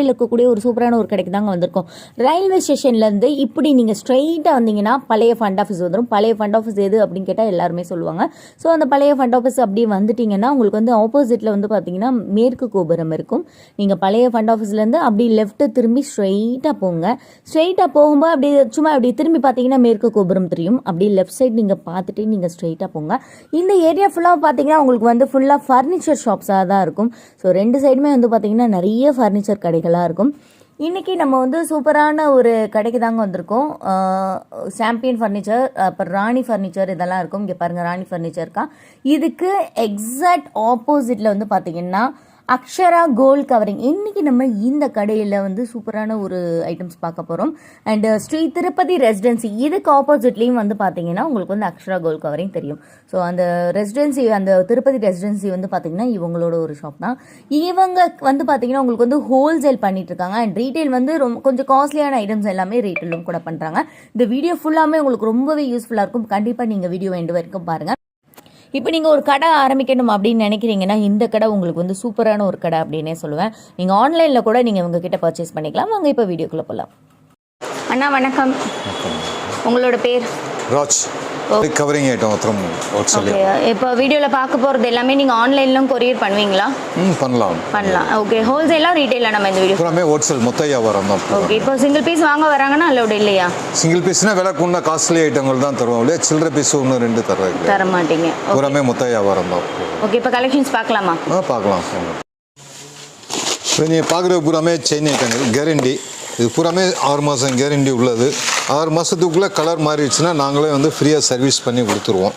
இருக்கக்கூடிய ஒரு சூப்பரான ஒரு கடைக்கு தாங்க வந்திருக்கோம். ரயில்வே ஸ்டேஷன்லேருந்து இப்படி நீங்கள் ஸ்ட்ரைட்டாக வந்தீங்கன்னா பழைய ஃபண்ட் ஆஃபீஸ் வந்துடும். பழைய ஃபண்ட் ஆஃபீஸ் எது அப்படின்னு கேட்டால் எல்லாருமே சொல்லுவாங்க. ஸோ அந்த பழைய ஃபண்ட் ஆஃபீஸ் அப்படியே வந்துட்டிங்கன்னா உங்களுக்கு வந்து ஆப்போசிட்டில் வந்து பார்த்தீங்கன்னா மேற்கு கோபுரம் இருக்கும். நீங்கள் பழைய ஃபண்ட் ஆஃபீஸ்லேருந்து அப்படி லெஃப்ட்டு திரும்பி ஸ்ட்ரைட்டாக போங்க. ஸ்ட்ரைட்டாக போகும்போது அப்படி சும்மா அப்படி திரும்பி பார்த்தீங்கன்னா மேற்கு கோபுரம் தெரியும். அப்படி லெஃப்ட் சைட் நீங்கள் பார்த்துட்டு நீங்கள் ஸ்ட்ரைட்டாக போங்க. இந்த ஏரியா ஃபுல்லாக பார்த்தீங்கன்னா உங்களுக்கு வந்து ஃபுல்லாக ஃபர்னிச்சர் ஷாப்ஸாக தான் இருக்கும். ஸோ ரெண்டு சைடுமே வந்து பார்த்தீங்கன்னா நிறைய ஃபர்னிச்சர் கடைகளாக இருக்கும். இன்றைக்கி நம்ம வந்து சூப்பரான ஒரு கடைக்கு தாங்க வந்திருக்கோம். சாம்பியன் ஃபர்னிச்சர், அப்புறம் ராணி ஃபர்னிச்சர் இதெல்லாம் இருக்கும். இங்கே பாருங்கள், ராணி ஃபர்னிச்சர் இருக்கா. இதுக்கு எக்ஸாக்ட் ஆப்போசிட்டில் வந்து பார்த்தீங்கன்னா அக்ஷரா கோல்ட் கவரிங். இன்றைக்கி நம்ம இந்த கடையில் வந்து சூப்பரான ஒரு ஐட்டம்ஸ் பார்க்க போகிறோம். அண்டு ஸ்ரீ திருப்பதி ரெசிடென்சி இதுக்கு ஆப்போசிட்லேயும் வந்து பார்த்தீங்கன்னா உங்களுக்கு வந்து அக்ஷரா கோல்ட் கவரிங் தெரியும். ஸோ அந்த ரெசிடென்சி, அந்த திருப்பதி ரெசிடென்சி வந்து பார்த்தீங்கன்னா இவங்களோட ஒரு ஷாப் தான். இவங்க வந்து பார்த்தீங்கன்னா உங்களுக்கு வந்து ஹோல்சேல் பண்ணிட்டு இருக்காங்க. அண்ட் ரீட்டைல் வந்து கொஞ்சம் காஸ்ட்லியான ஐட்டம்ஸ் எல்லாமே ரீட்டைலும் கூட பண்ணுறாங்க. இந்த வீடியோ ஃபுல்லாமே உங்களுக்கு ரொம்பவே யூஸ்ஃபுல்லாக இருக்கும். கண்டிப்பாக நீங்கள் வீடியோ எண்டு வரைக்கும் பாருங்கள். இப்போ நீங்கள் ஒரு கடை ஆரம்பிக்கணும் அப்படின்னு நினைக்கிறீங்கன்னா இந்த கடை உங்களுக்கு வந்து சூப்பரான ஒரு கடை அப்படின்னே சொல்லுவேன். நீங்கள் ஆன்லைனில் கூட நீங்கள் உங்ககிட்ட பர்ச்சேஸ் பண்ணிக்கலாம். வாங்க இப்போ வீடியோக்குள்ளே போகலாம். அண்ணா வணக்கம், உங்களோட பேர்? ராஜ். கவரிங் ஐட்டம் அப்புறம் ஓகே. இப்போ வீடியோவில் பார்க்க போகிறது எல்லாமே நீங்கள் ஆன்லைன்லும் கொரியர் பண்ணுவீங்களா? பண்ணலாம். ஓகே. ஹோல்சேலாக ரீட்டைலாக நம்ம இந்த வீடியோ பூராமே ஹோல்சேல் மொத்த வியாபாரம் தான். ஓகே. இப்போ சிங்கிள் பீஸ் வாங்க வராங்கன்னா அலோடு இல்லையா? சிங்கிள் பீஸ்னா விலை கூட காஸ்ட்லி ஐட்டங்கள் தான் தருவோம். இல்லையா சில்லற பீஸ் ஒன்று ரெண்டு தர மாட்டீங்க. பூராமே மொத்த வியாபாரம் தான். ஓகே. இப்போ கலெக்ஷன்ஸ் பார்க்கலாமா? பார்க்கலாம். இப்போ நீங்கள் பார்க்குற பூராமே செயின் ஐட்டங்கள் கேரண்டி. இது பூராமே 6 மாதம் கேரண்டி உள்ளது. 6 மாதத்துக்குள்ளே கலர் மாறிடுச்சுன்னா நாங்களே வந்து ஃப்ரீயாக சர்வீஸ் பண்ணி கொடுத்துருவோம்.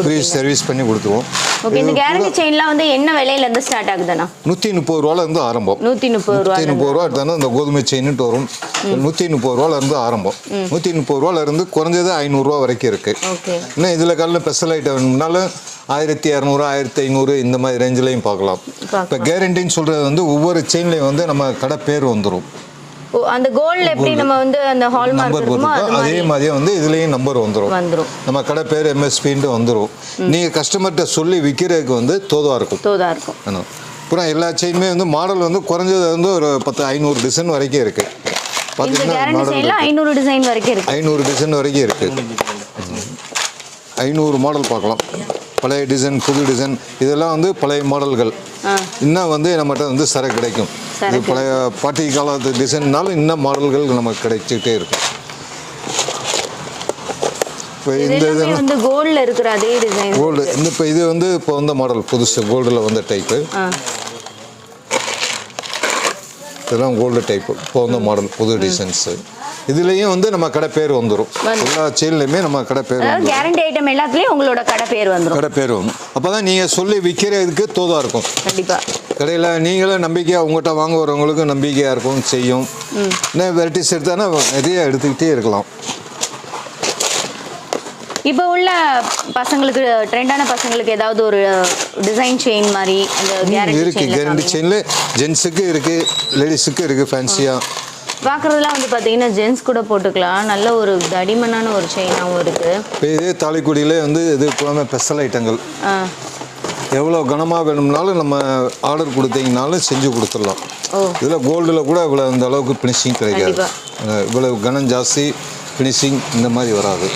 ஃப்ரீ சர்வீஸ் பண்ணி கொடுத்துருவோம். ஓகே. இந்த கேரண்டி செயின்லாம் வந்து என்ன விலையில இருந்து ஸ்டார்ட் ஆகுதுண்ணா? 130 ரூபாயிலேருந்து ஆரம்பம். 130 ரூபா எடுத்தாலும் இந்த கோதுமை செயின்ட்டு வரும். 130 ரூபாயிலேருந்து ஆரம்பம். 130 ரூபாயிலேருந்து குறைஞ்சது 500 ரூபா வரைக்கும் இருக்குது. இன்னும் இதில் காலையில் ஸ்பெஷல் ஐட்டம் வேணும்னாலும் 1200 1500 இந்த மாதிரி ரேஞ்சிலையும் பார்க்கலாம். இப்போ கேரண்டின்னு சொல்கிறது வந்து ஒவ்வொரு செயின்லேயும் வந்து நம்ம கடை பேர் வந்துடும். அந்த கோல்ட்ல எப்படி நம்ம வந்து அந்த ஹால்மார்க் இருக்குமோ அதே மாதிரியே வந்து இதுலயும் நம்பர் வந்துரும். நம்ம கடை பேர் எம்எஸ்பின்னு வந்துரும். நீங்க கஸ்டமர்கிட்ட சொல்லி விற்கிறதுக்கு வந்து தோதா இருக்கும். அப்புறம் எல்லா செயினுமே வந்து மாடல் வந்து குறைஞ்சது வந்து ஒரு 500 டிசைன் வரைக்கும் இருக்கு. பார்த்தீங்கன்னா 500 டிசைன் வரைக்கும் இருக்கு. 500 டிசைன் வரைக்கும் இருக்கு. 500 மாடல் பார்க்கலாம். பழைய டிசைன், புது டிசைன், இதெல்லாம் வந்து பழைய மாடல்கள். இன்னும் வந்து நம்மகிட்ட வந்து சரக்கு கிடைக்கும். இது பழைய பாட்டி காலத்து டிசைன்னாலும் இன்னும் மாடல்கள் நமக்கு கிடைச்சிக்கிட்டே இருக்கும். இப்போ இந்த இது கோல்டில் இருக்கிற அதே டிசைன். கோல்டு இப்போ இது வந்து இப்போ வந்த மாடல் புதுசு கோல்டில் வந்த டைப்பு. இதெல்லாம் கோல்டு டைப்பு இப்போ வந்த மாடல் புது டிசைன்ஸு. இதுலேயும் வந்து நம்ம கடை பேர் வந்துடும். எல்லா செயின்லையுமே நம்ம கடை பேர் வந்துடும். கேரண்டி ஐட்டம் எல்லாத்துலேயும் உங்களோட கடை பேர் வந்துடும். கடை பேர் வரும். அப்போ தான் நீங்கள் சொல்லி விற்கிறதுக்கு தோதா இருக்கும். கண்டிப்பாக கடையில் நீங்களும் நம்பிக்கையாக உங்கள்கிட்ட வாங்க வரவங்களுக்கு நம்பிக்கையாக இருக்கும் செய்யும். இன்னும் வெரைட்டிஸ் எடுத்தானா நிறைய எடுத்துக்கிட்டே இருக்கலாம். இப்போ உள்ள பசங்களுக்கு, ட்ரெண்டான பசங்களுக்கு ஏதாவது ஒரு டிசைன் செயின் மாதிரி அந்த கேரண்டி செயினில் ஜென்ஸுக்கு இருக்குது, லேடிஸுக்கு இருக்குது. ஃபேன்சியாக பார்க்குறதுலாம் வந்து பார்த்தீங்கன்னா ஜென்ஸ் கூட போட்டுக்கலாம். நல்ல ஒரு தடிமனான ஒரு செயினாகவும் இருக்குது. இப்போ இதே தாலிக்குடியிலே வந்து இது எல்லாமே ஸ்பெஷல் ஐட்டங்கள். எவ்வளோ கனமாக வேணும்னாலும் நம்ம ஆர்டர் கொடுத்தீங்கனாலும் செஞ்சு கொடுத்துடலாம். இதில் கோல்டில் கூட இவ்வளோ இந்த அளவுக்கு ஃபினிஷிங் கிடைக்காது. இவ்வளோ கனம் ஜாஸ்தி, ஃபினிஷிங் இந்த மாதிரி வராது.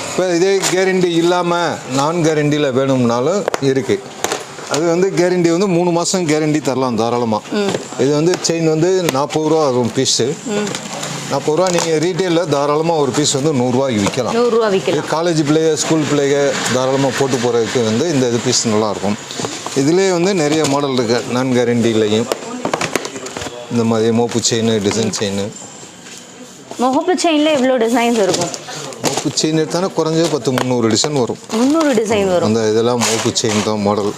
இப்போ இதே கேரண்டி இல்லாமல் நான் கேரண்டியில் வேணும்னாலும் இருக்குது. அது வந்து கேரண்டி வந்து 3 மாதம் கேரண்டி தரலாம் தாராளமாக. இது வந்து செயின் வந்து 40 ரூபா ஆகும் பீஸு. 40 ரூபா நீங்கள் ரீட்டெயிலில் தாராளமாக ஒரு பீஸ் வந்து 100 ரூபாய்க்கு விற்கலாம். 100 ரூபா விற்கலாம். காலேஜ் பிள்ளைங்க, ஸ்கூல் பிள்ளைங்க தாராளமாக போட்டு போகிறதுக்கு வந்து இந்த இது பீஸ் நல்லாயிருக்கும். இதுலேயே வந்து நிறைய மாடல் இருக்குது. நான் கேரண்டிலையும் இந்த மாதிரி மோப்பு செயின், டிசைன் செயின். மோப்பு செயினில் எவ்வளோ டிசைன்ஸ் இருக்கும்? மோப்பு செயின் எடுத்தானே குறைஞ்சது 300 டிசைன் வரும். 300 டிசைன் வரும். அந்த இதெல்லாம் மோப்பு செயின் தான் மாடல்.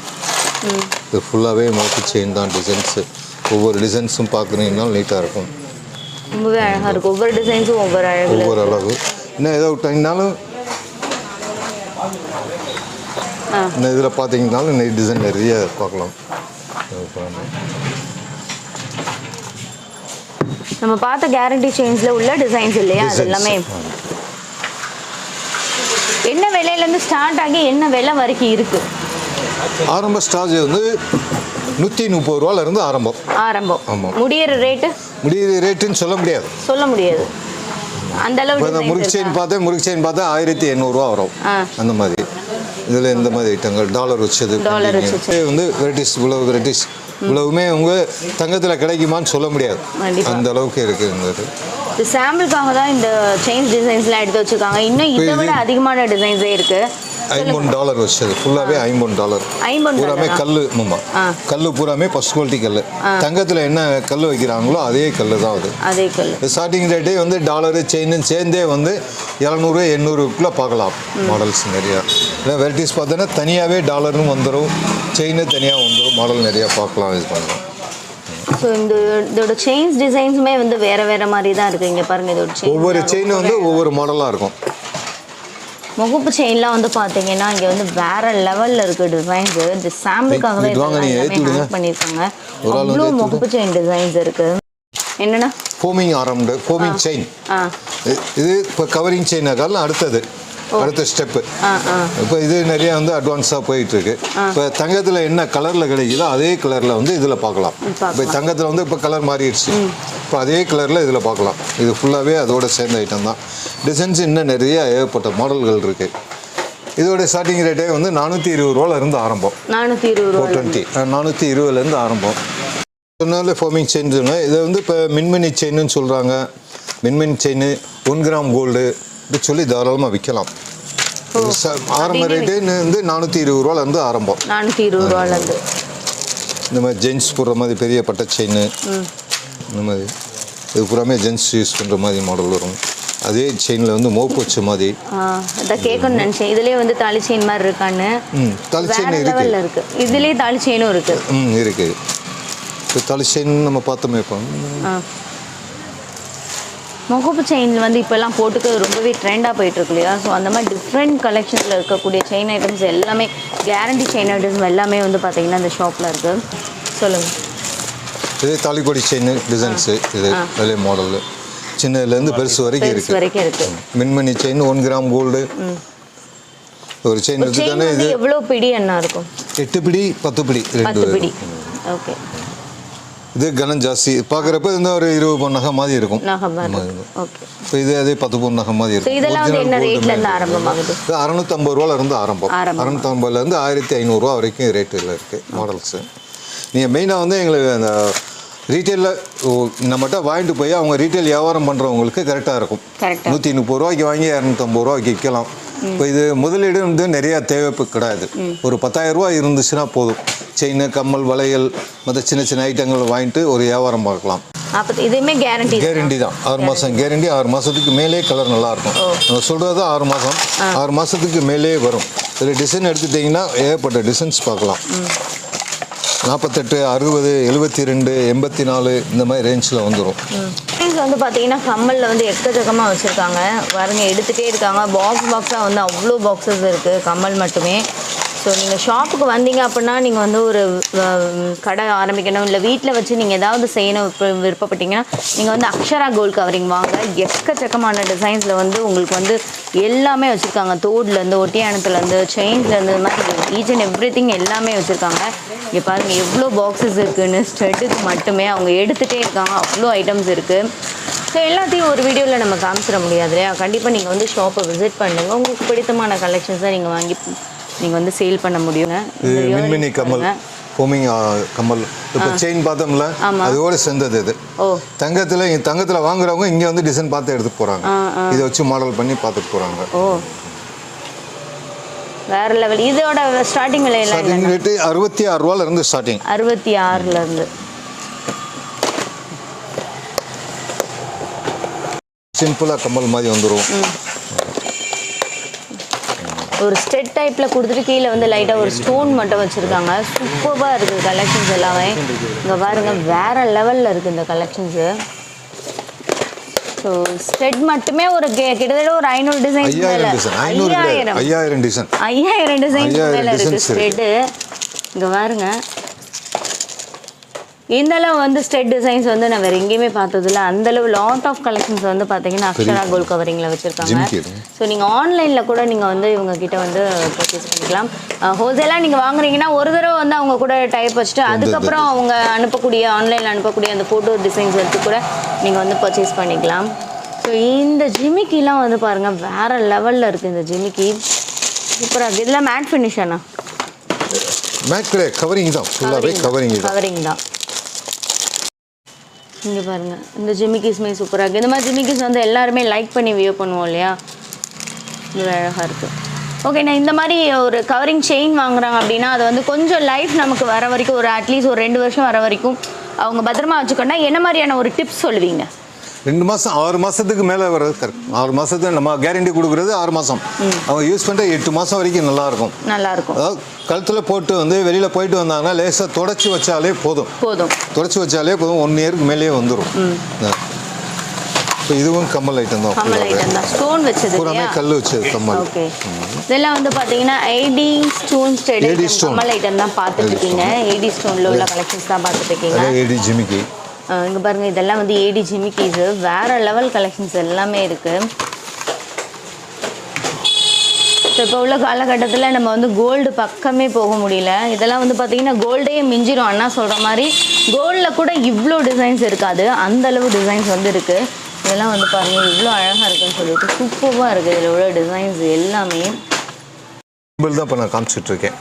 இது ஃபுல்லாகவே மோப்பு செயின் தான் டிசைன்ஸு. ஒவ்வொரு டிசைன்ஸும் பார்க்குறீங்கனாலும் நீட்டாக இருக்கும். ரொம்பவே அழகாக இருக்கும். ஒவ்வொரு டிசைன்ஸும் ஒவ்வொரு அளவு. இன்னும் ஏதோ டைம்னாலும் இந்த இதில் பார்த்தீங்கன்னாலும் இன்னைக்கு டிசைன் நிறைய பார்க்கலாம். நம்ம பார்த்த கேரண்டி செயின்ஸில் உள்ள டிசைன்ஸ் இல்லையா? அது எல்லாமே என்ன விலையிலேருந்து ஸ்டார்ட் ஆகி என்ன விலை வரைக்கும் இருக்குது? ஆரம்ப ஸ்டார்ஜ் வந்து 130 ரூபாயிலிருந்து ஆரம்பம். ஆமாம். முடியிற ரேட்டுன்னு சொல்ல முடியாது. அந்த அளவுக்கு இப்போ முறுக்கு செயின் பார்த்தா 1800 ரூபா வரும். அந்த மாதிரி இதில் இந்த மாதிரி ஐட்டங்கள் டாலர் வச்சது வந்து வெரைட்டிஸ், இவ்வளவு வெரைட்டிஸ் இவ்வளவுமே உங்கள் தங்கத்தில் கிடைக்குமான்னு சொல்ல முடியாது, அந்த அளவுக்கு இருக்குங்கிறது. இது சாம்பிளுக்காக தான் இந்த செயின் டிசைன்ஸ்லாம் எடுத்து வச்சுருக்காங்க. இன்னும் இதை விட அதிகமான டிசைன்ஸே இருக்குது. $53 வச்சது ஃபுல்லாகவே $54 பூராமே கல். கல் பூராமே ஃபர்ஸ்ட் குவாலிட்டி கல். தங்கத்தில் என்ன கல் வைக்கிறாங்களோ அதே கல் தான் அது. அதே கல். ஸ்டார்டிங் ரேட்டே வந்து டாலரு செயின் சேர்ந்தே வந்து 700-800க்குள்ளே பார்க்கலாம் மாடல்ஸ் நிறையா. இல்லை வெரைட்டிஸ் பார்த்தோன்னா தனியாகவே டாலரும் வந்துடும், செயின் தனியாக வந்துடும், மாடல் நிறையா பார்க்கலாம், இது பண்ணலாம். ஸோ இதோட செயின்ஸ் டிசைன்ஸுமே வந்து வேறு மாதிரி தான் இருக்குது. இங்கே பாருங்கள், இதோட செயின் ஒவ்வொரு செயின் வந்து ஒவ்வொரு மாடலாக இருக்கும். முகப்பு செயின்லாம் வந்து பார்த்தீங்கன்னா இங்கே வந்து வேற லெவலில் இருக்குது டிசைன்ஸு. இந்த சாம்பிளுக்காக தான் பண்ணியிருக்காங்க. அவ்வளோ முகப்பு செயின் டிசைன்ஸ் இருக்குது. என்னென்னா ஃபோமிங் செயின். இது இப்போ கவரிங் செயின் அடுத்த ஸ்டெப்பு. இப்போ இது நிறைய வந்து அட்வான்ஸாக போயிட்டு இருக்கு. இப்போ தங்கத்தில் என்ன கலரில் கிடைக்குதோ அதே கலரில் வந்து இதில் பார்க்கலாம். இப்போ தங்கத்தில் வந்து இப்போ கலர் மாறிடுச்சு, இப்போ அதே கலரில் இதில் பார்க்கலாம். இது ஃபுல்லாகவே அதோட சேர்ந்த ஐட்டம் தான். டிசைன்ஸ் இன்னும் நிறைய ஏகப்பட்ட மாடல்கள் இருக்குது. இதோட ஸ்டார்டிங் ரேட்டே வந்து 420 ரூபாயிலிருந்து ஆரம்பம். 420லேருந்து ஆரம்பம். சொன்னாலே ஃபோமிங் செயின் சொன்னால் இதை வந்து இப்போ மின்மினி செயின்னு சொல்கிறாங்க. மின்மினி செயின் 1 கிராம் கோல்டு இப்படி சொல்லி தாராளமாக விற்கலாம். ஆரம்ப ரேட்டு வந்து 420 ரூபாயிலேருந்து ஆரம்பம். 420 ரூபாயிலேருந்து இந்த மாதிரி ஜென்ஸ் போடுற மாதிரி பெரிய பட்டை செயின், இந்த மாதிரி இது பூராமே ஜென்ஸ் யூஸ் பண்ணுற மாதிரி மாடல் வரும். அதே செயினில் வந்து மோப்பு வச்ச மாதிரி கேட்கணும்னு நினச்சேன். இதுலேயே வந்து தாலி செயின் மாதிரி இருக்கான்னு. தாலி செயின் இருக்குது. இதுலேயே தாலி செயினும் இருக்குது. இருக்குது. இப்போ தாலி செயின் நம்ம பார்த்தோமே. இப்போ முகப்பு செயின் வந்து இப்போல்லாம் போட்டுக்க ரொம்பவே ட்ரெண்டாக போயிட்டுருக்கு இல்லையா? ஸோ அந்த மாதிரி டிஃப்ரெண்ட் கலெக்ஷன்ஸில் இருக்கக்கூடிய செயின் ஐட்டம்ஸ் எல்லாமே, கேரண்டி செயின் ஐட்டம்ஸ் எல்லாமே வந்து பார்த்தீங்கன்னா இந்த ஷாப்பில் இருக்குது. சொல்லுங்கள். இதே தாலிக்கொடி செயின் டிசைன்ஸு, இது வெளியே மாடலு சின்னதுலேருந்து பெருசு வரைக்கும் இருக்குது. மின்மணி செயின் 1 கிராம் கோல்டு ஒரு செயின் எடுத்துட்டானே. இது எவ்வளோ பிடி என்ன இருக்கும்? 8 பிடி 10 பிடி 2 பிடி. ஓகே. இது கனம் ஜாஸ்தி பார்க்குறப்ப இந்த ஒரு 20 பவுன் நகை மாதிரி இருக்கும். இப்போ இது அதே 10 பவுன் நகை மாதிரி இருக்கும். இதெல்லாம் என்ன ரேட்லேருந்து ஆரம்பமாகுது? இது 650 ரூபாயிலேருந்து ஆரம்பம். 650லேருந்து 1500 ரூபா வரைக்கும் ரேட்டில் இருக்குது மாடல்ஸு. நீங்கள் மெயினாக வந்து எங்களுக்கு அந்த ரீட்டெயிலில் நம்மகிட்ட வாங்கிட்டு போய் அவங்க ரீட்டெயில் வியாபாரம் பண்ணுறவங்களுக்கு கரெக்டாக இருக்கும். 130 ரூபாய்க்கு வாங்கி 250 ரூபாய்க்கு விற்கலாம். இப்போ இது முதலீடு வந்து நிறையா தேவைப்பு கிடையாது. ஒரு 10,000 ரூபா இருந்துச்சுன்னா போதும். செயின், கம்மல், வளையல் மற்ற சின்ன சின்ன ஐட்டங்கள் வாங்கிட்டு ஒரு வியாபாரம் பார்க்கலாம். இதுவுமே கேரண்டி தான். 6 மாதம் கேரண்டி. 6 மாதத்துக்கு மேலே கலர் நல்லாயிருக்கும். நம்ம சொல்கிறது 6 மாதம். 6 மாதத்துக்கு மேலே வரும். இதில் டிசைன் எடுத்துட்டிங்கன்னா ஏகப்பட்ட டிசைன்ஸ் பார்க்கலாம். 48, 60, 72, 84 இந்த மாதிரி ரேஞ்சில் வந்துடும். வந்து பார்த்தீங்கன்னா கம்மலில் வந்து எக்கச்சக்கமாக வச்சுருக்காங்க. பாருங்க, எடுத்துகிட்டே இருக்காங்க. பாக்ஸாக வந்து அவ்வளோ பாக்ஸஸ் இருக்குது கம்மல் மட்டுமே. ஸோ நீங்கள் ஷாப்புக்கு வந்தீங்க அப்படின்னா நீங்கள் வந்து ஒரு கடை ஆரம்பிக்கணும், இல்லை வீட்டில் வச்சு நீங்கள் ஏதாவது செய்யணும் விருப்பப்பட்டீங்கன்னா நீங்கள் வந்து அக்ஷரா கோல்ட் கவரிங் வாங்க. எக்கச்சக்கமான டிசைன்ஸில் வந்து உங்களுக்கு வந்து எல்லாமே வச்சுருக்காங்க. தோடுலேருந்து, ஒட்டியானத்துலேருந்து, செயின்ஸ்லேருந்து, இந்த மாதிரி ஈச் அண்ட் எவ்ரி திங் எல்லாமே வச்சுருக்காங்க. இங்கே பாருங்கள் எவ்வளோ பாக்ஸஸ் இருக்குதுன்னு. ஸ்டெட்டுக்கு மட்டுமே அவங்க எடுத்துகிட்டே இருக்காங்க. அவ்வளோ ஐட்டம்ஸ் இருக்குது. ஸோ எல்லாத்தையும் ஒரு வீடியோவில் நம்ம காமிச்சிட முடியாது இல்லையா? கண்டிப்பாக நீங்கள் வந்து ஷாப்பை விசிட் பண்ணுங்கள். உங்களுக்கு பிடித்தமான கலெக்ஷன்ஸை நீங்கள் வாங்கி நீங்கள் வந்து சேல் பண்ண முடியுங்க. மின்மினி கம்மல், ஃபோமிங் கம்மல். இப்போ செயின் பார்த்தோம்ல, அதோட சேர்ந்தது இது. தங்கத்தில் வாங்குறவங்க இங்கே வந்து டிசைன் பார்த்து எடுத்துட்டு போகிறாங்க. இதை வச்சு மாடல் பண்ணி பார்த்துட்டு போகிறாங்க. வேற லெவல். இதோட ஸ்டார்டிங் விலை ஸ்டார்டிங் ரேட்டு 66 ரூபாயிலிருந்து ஸ்டார்டிங். 66லேருந்து. சிம்பிளாக கம்மல் மாதிரி வந்துடும். ஒரு ஸ்டெட் டைப்பில் கொடுத்துட்டு கீழே வந்து லைட்டாக ஒரு ஸ்டோன் மட்டும் வச்சுருக்காங்க. சூப்பராக இருக்குது கலெக்ஷன்ஸ் எல்லாமே. இங்கே பாருங்கள், வேறு லெவலில் இருக்குது இந்த கலெக்ஷன்ஸு. ஸோ ஸ்டெட் மட்டுமே ஒரு கிட்டத்தட்ட ஒரு 500 டிசைன்ஸ் மேலே. 5000 டிசைன்ஸ் மேலே இருக்குது ஸ்டெட்டு. இங்கே பாருங்க, இந்த அளவு வந்து ஸ்டெட் டிசைன்ஸ் வந்து நான் வேறு எங்கேயுமே பார்த்ததில்ல. அந்தளவு லாட் ஆஃப் கலெக்ஷன்ஸ் வந்து பார்த்தீங்கன்னா அக்ஷரா கோல்ட் கவரிங்கில் வச்சுருக்காங்க. ஸோ நீங்கள் ஆன்லைனில் கூட நீங்கள் வந்து இவங்க கிட்ட வந்து பர்ச்சேஸ் பண்ணிக்கலாம். ஹோல்சேலாக நீங்கள் வாங்குறீங்கன்னா ஒரு தடவை வந்து அவங்க கூட டைப் வச்சுட்டு அதுக்கப்புறம் அவங்க அனுப்பக்கூடிய ஆன்லைனில் அனுப்பக்கூடிய அந்த ஃபோட்டோ டிசைன்ஸ் எடுத்து கூட நீங்கள் வந்து பர்ச்சேஸ் பண்ணிக்கலாம். ஸோ இந்த ஜிமிக்கிலாம் வந்து பாருங்கள் வேறு லெவலில் இருக்குது. இந்த ஜிமிக்கி சூப்பராக இருக்குது. இதெல்லாம் மேட் ஃபினிஷனா? மேட் கிடையாது, கவரிங் தான், ஃபுல்லாகவே கவரிங் தான். இங்கே பாருங்கள் இந்த ஜிமிக்கிஸ்மே சூப்பராக இருக்குது. இந்த மாதிரி ஜிமிக்கிஸ் வந்து எல்லாருமே லைக் பண்ணி வியூ பண்ணுவோம் இல்லையா, இது அழகாக இருக்குது. ஓகே, நான் இந்த மாதிரி ஒரு கவரிங் செயின் வாங்குறாங்க அப்படின்னா அது வந்து கொஞ்சம் லைஃப் நமக்கு வர வரைக்கும் ஒரு அட்லீஸ்ட் ஒரு 2 வருஷம் வர வரைக்கும் அவங்க பத்திரமா வச்சுக்கோன்னா என்ன மாதிரியான ஒரு டிப்ஸ் சொல்லுவீங்க? 2 மாதம் 6 மாதத்துக்கு மேலே வர்றது கரெக்ட். 6 மாதத்துக்கு நம்ம கேரண்டி கொடுக்குறது 6 மாதம். அவங்க யூஸ் பண்ணிட்டு 8 மாதம் வரைக்கும் நல்லாயிருக்கும். அதாவது கழுத்தில் போட்டு வந்து வெளியில் போயிட்டு வந்தாங்கன்னா லேசாக தொடச்சி வச்சாலே போதும். தொடச்சி வச்சாலே போதும், 1 இயருக்கு மேலேயே வந்துடும். இப்போ இதுவும் கம்மல் ஐட்டம் தான். ஸ்டோன் வச்சது பூராமே கல் வச்சது கம்மல். ஓகே, இதெல்லாம் வந்து பார்த்தீங்கன்னா ஏடி ஸ்டோன் ஸ்டெட் கம்மல் ஐட்டம் தான் பார்த்துட்டு இருக்கீங்க. ஏடி ஸ்டோனில் உள்ள கலெக்ஷன்ஸ் தான் பார்த்துட்டு இருக்கீங்க. ஏடி ஜிமிக்கி இங்கே பாருங்கள், இதெல்லாம் வந்து ஏடி ஜிமிக்கிஸு வேறு லெவல் கலெக்ஷன்ஸ் எல்லாமே இருக்குது. ஸோ இப்போ உள்ள காலகட்டத்தில் நம்ம வந்து கோல்டு பக்கமே போக முடியல. இதெல்லாம் வந்து பார்த்திங்கன்னா கோல்டையே மிஞ்சிடும். அண்ணா சொல்கிற மாதிரி கோல்டில் கூட இவ்வளோ டிசைன்ஸ் இருக்காது, அந்தளவு டிசைன்ஸ் வந்து இருக்குது. இதெல்லாம் வந்து பாருங்கள் இவ்வளோ அழகாக இருக்குன்னு சொல்லிட்டு சூப்பராக இருக்குது. இதில் உள்ள டிசைன்ஸ் எல்லாமே தான் இப்போ நான் காமிச்சிட்ருக்கேன்.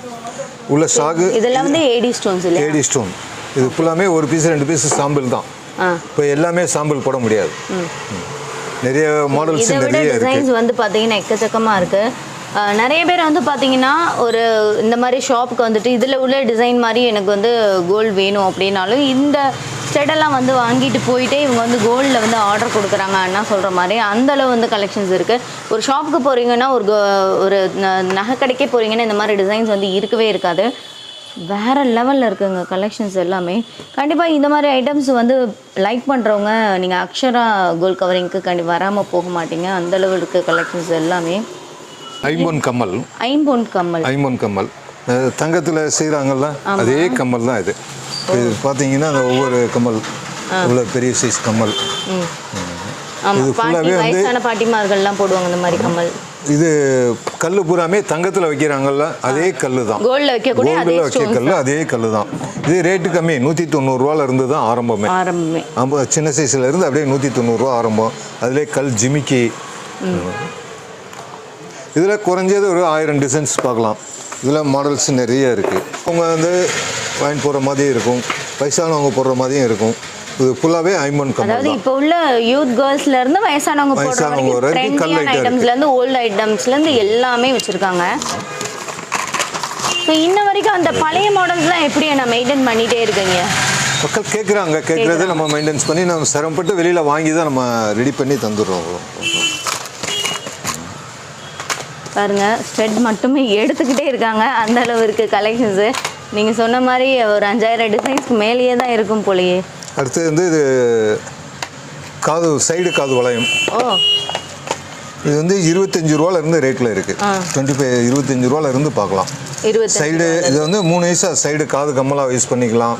உள்ள சாகு இதெல்லாம் வந்து ஏடி ஸ்டோன்ஸ் இல்லை, ஏடி ஸ்டோன். இது ஃபுல்லாமே 1 பீஸ் 2 பீஸ் சாம்பிள் தான். இப்போ எல்லாமே சாம்பிள் போட முடியாது. நிறைய மாடல்ஸ் நிறைய டிசைன்ஸ் வந்து பார்த்தீங்கன்னா எக்கச்சக்கமாக இருக்குது. நிறைய பேர் வந்து பார்த்தீங்கன்னா ஒரு இந்த மாதிரி ஷாப்புக்கு வந்துட்டு இதில் உள்ள டிசைன் மாதிரி எனக்கு வந்து கோல்டு வேணும் அப்படின்னாலும் இந்த ஸ்டெடெல்லாம் வந்து வாங்கிட்டு போயிட்டே இவங்க வந்து கோல்டில் வந்து ஆர்டர் கொடுக்குறாங்க. அண்ணா சொல்கிற மாதிரி அந்தளவு வந்து கலெக்ஷன்ஸ் இருக்குது. ஒரு ஷாப்புக்கு போகிறீங்கன்னா ஒரு நகை கடைக்கே போகிறீங்கன்னா இந்த மாதிரி டிசைன்ஸ் வந்து இருக்கவே இருக்காது. வேறு லெவலில் இருக்குங்க கலெக்ஷன்ஸ் எல்லாமே. கண்டிப்பாக இந்த மாதிரி ஐட்டம்ஸ் வந்து லைக் பண்ணுறவங்க நீங்கள் அக்ஷரா கோல்ட் கவரிங்க்கு கண்டிப்பாக வராமல் போக மாட்டீங்க. அந்தளவு இருக்குது கலெக்ஷன்ஸ் எல்லாமே. ஐம்பொன் கம்மல் தங்கத்தில் செய்கிறாங்கல்ல, அதே கம்மல் தான் இது. இது பார்த்தீங்கன்னா அந்த ஒவ்வொரு கம்மல் இவ்வளோ பெரிய சைஸ் கம்மல். இது ஃபுல்லாகவே வயசான பாட்டிமார்கள்லாம் போடுவாங்க இந்த மாதிரி கம்மல். இது கல் பூராமே தங்கத்தில் வைக்கிறாங்கல்ல, அதே கல் தான். கோல்டில் வைக்க கல் அதே கல் தான். இது ரேட்டு கம்மி, 190 ரூபால இருந்து தான் ஆரம்பமே. சின்ன சைஸில் இருந்து அப்படியே 190 ரூபா ஆரம்பம். அதிலே கல் ஜிமிக்கி. இதில் குறைஞ்சது ஒரு 1000 டிசைன்ஸ் பார்க்கலாம். இதில் மாடல்ஸ் நிறைய இருக்குது. அவங்க வந்து வாங்கிட்டு போகிற மாதிரியும் இருக்கும், வயசானவங்க போடுற மாதிரியும் இருக்கும். இது ஃபுல்லாகவே ஐம்பொன் கம்மல். அதாவது இப்போ உள்ள யூத் கேர்ள்ஸ்லேருந்து வயசானவங்க வரைக்கும் கல் ஐட்டம்ஸ்லேருந்து ஓல்டு ஐட்டம்ஸ்லேருந்து எல்லாமே வச்சுருக்காங்க. ஸோ இன்ன வரைக்கும் அந்த பழைய மாடல்ஸ்லாம் எப்படி நான் மெயின்டைன் பண்ணிகிட்டே இருக்கீங்க? மக்கள் கேட்குறத நம்ம மெயின்டைன்ஸ் பண்ணி நம்ம சிரமப்பட்டு வெளியில் வாங்கி தான் நம்ம ரெடி பண்ணி தந்துடுறோம். பாருங்க, ஸ்டெட் மட்டுமே எடுத்துக்கிட்டே இருக்காங்க, அந்த அளவு இருக்குது கலெக்ஷன்ஸு. நீங்கள் சொன்ன மாதிரி ஒரு 5000 டிசைன்ஸ்க்கு மேலேயே தான் இருக்கும் போலயே. அடுத்து வந்து இது சைடு காது வளையம். இது வந்து 25 ரூபாலேருந்து ரேட்டில் இருக்குது. 25 ரூபாலேருந்து பார்க்கலாம். சைடு இது வந்து 3 வயசாக சைடு காது கம்மலாக யூஸ் பண்ணிக்கலாம்.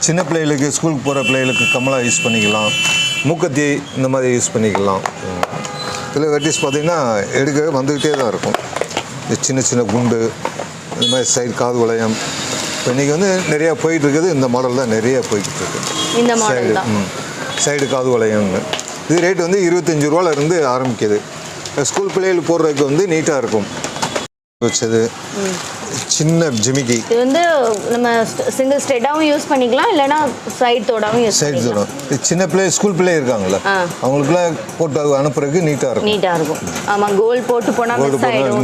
சின்ன பிள்ளைகளுக்கு ஸ்கூலுக்கு போகிற பிள்ளைகளுக்கு கம்மலாக யூஸ் பண்ணிக்கலாம். மூக்கத்தி இந்த மாதிரி யூஸ் பண்ணிக்கலாம். இதில் வெரைட்டிஸ் பார்த்திங்கன்னா எடுக்க வந்துக்கிட்டே தான் இருக்கும். சின்ன சின்ன குண்டு இந்த மாதிரி சைடு காது வளையம். இப்போ இன்றைக்கி வந்து நிறையா போயிட்டுருக்குது, இந்த மாடல் தான் நிறைய போய்கிட்டு இருக்கு. சைடு காது வளையம்னு இது ரேட் வந்து 25 ரூபாலேருந்து ஆரம்பிக்குது. ஸ்கூல் பிள்ளைகள் போடுறதுக்கு வந்து நீட்டாக இருக்கும். வச்சது சின்ன ஜிமிக்கி. இது வந்து நம்ம சிங்கிள் ஸ்ட்ரெட்டாகவும் யூஸ் பண்ணிக்கலாம், இல்லைனா சைட் தோடாகவும் யூஸ் பண்ணிக்கலாம். சின்ன பிள்ளை ஸ்கூல் பிள்ளை இருக்காங்கல்ல, அவங்களுக்குலாம் போட்டு அனுப்புறதுக்கு நீட்டாக இருக்கும். ஆமாம், கோல்டு போட்டு போனால்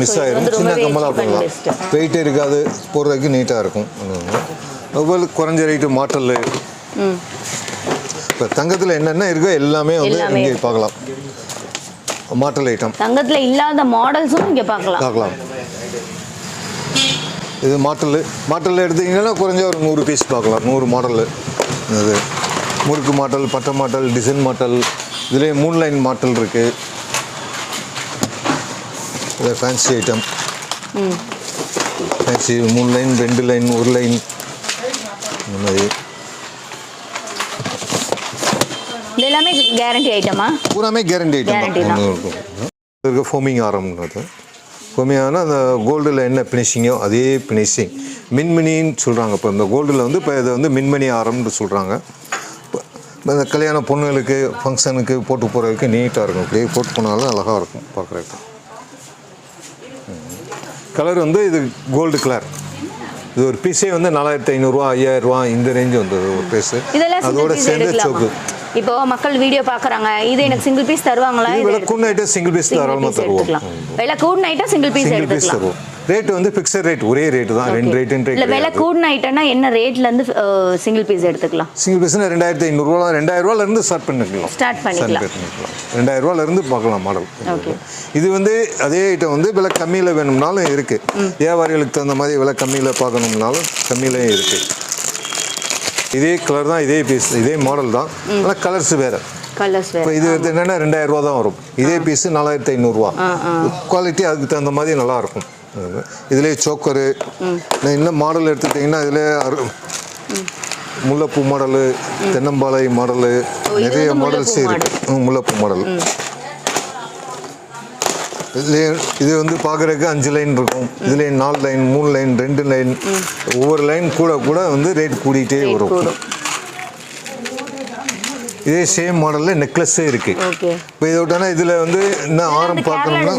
மிஸ் ஆயிடும். சின்ன கம்மலாக போடலாம், வெயிட்டே இருக்காது, போடுறதுக்கு நீட்டாக இருக்கும். ஒவ்வொரு குறைஞ்ச ரேட்டு மாட்டல். இப்போ தங்கத்தில் என்னென்ன இருக்கோ எல்லாமே வந்து இங்கே பார்க்கலாம். மாட்டல் ஐட்டம் தங்கத்தில் இல்லாத மாடல்ஸும் இங்கே பார்க்கலாம். இது மாட்டல் எடுத்திங்கன்னா குறைஞ்ச ஒரு 100 பீஸ் பார்க்கலாம். 100 மாடல். இது முறுக்கு மாட்டல், பட்டை மாட்டல், டிசைன் மாட்டல். இதுலேயே 3 லைன் மாட்டல் இருக்குது. இது fancy item. Fancy 3 line, 2 line, 1 line இந்த மாதிரி. இது எல்லாமே கேரண்டி ஐட்டமா? பூராமே கேரண்டி ஐட்டம் தான் இருக்கும். ஃபோமிங் ஆரம்ன்றது ஃபோமிங்னா அந்த கோல்டில் என்ன ஃபினிஷிங்கோ அதே ஃபினிஷிங் மின்மினின்னு சொல்கிறாங்க. இப்போ இந்த கோல்டில் வந்து இப்போ இதை வந்து மின்மணி ஆரம்னு சொல்கிறாங்க. இந்த கல்யாண பொண்ணுகளுக்கு ஃபங்க்ஷனுக்கு போட்டு போகிறதுக்கு நீட்டாக இருக்கும். அப்படியே போட்டு போனாலும் அழகாக இருக்கும் பார்க்குறதுக்கு. கலர் வந்து இது கோல்டு கலர். இது ஒரு பீஸே வந்து 4500 5000 இந்த ரேஞ்சு வந்தது ஒரு பீஸு. அதோட சேர்ந்து சோப்பு. இப்போ மக்கள் வீடியோ பார்க்குறாங்க, இது எனக்கு சிங்கிள் பீஸ் தருவாங்களா? விலை கூடின ஐட்டம் சிங்கிள் பீஸ் தாராளமாக தருவோம். விலை கூடின ஐட்டம் சிங்கிள் பீஸ் எடுத்துக்கலாம். ரேட் வந்து ஃபிக்ஸட் ரேட், ஒரே ரேட் தான். 2 ரேட் இல்லை விலை கூடின ஐட்டம்னா என்ன ரேட்ல இருந்து சிங்கிள் பீஸ் எடுத்துக்கலாம்? சிங்கிள் பீஸ்னா 2500 2000 இருந்து ஸ்டார்ட் பண்ணிக்கலாம். 2000 இருந்து பார்க்கலாம் மாடல். இது வந்து அதே ஐட்டம் வந்து விலை கம்மியில் வேணும்னாலும் இருக்கு. வியாபாரிகளுக்கு தகுந்த மாதிரி விலை கம்மியில் பார்க்கணும்னாலும் கம்மியிலையும் இருக்கு. இதே கலர் தான், இதே பீஸ், இதே மாடல் தான், ஆனால் கலர்ஸ் வேறு. இப்போ இது என்னென்னா 2000 ரூபா தான் வரும். இதே பீஸு 4500 குவாலிட்டி அதுக்கு தகுந்த மாதிரி நல்லாயிருக்கும். இதுலேயே சோக்கரு இன்னும் மாடல் எடுத்துக்கிட்டிங்கன்னா இதில் முல்லைப்பூ மாடலு, தென்னம்பாலை மாடலு, நிறைய மாடல்ஸ் இருக்குது. முல்லைப்பூ மாடல் இதுலேயே இது வந்து பார்க்குறதுக்கு 5 லைன் இருக்கும். இதுலேயே 4 லைன் 3 லைன் 2 லைன் ஒவ்வொரு லைன் கூட வந்து ரேட் கூடிகிட்டே வரும். இதே சேம் மாடலில் நெக்லஸே இருக்குது. இப்போ இதை விட்டானா இதில் வந்து என்ன ஆரம் பார்க்கணும்னா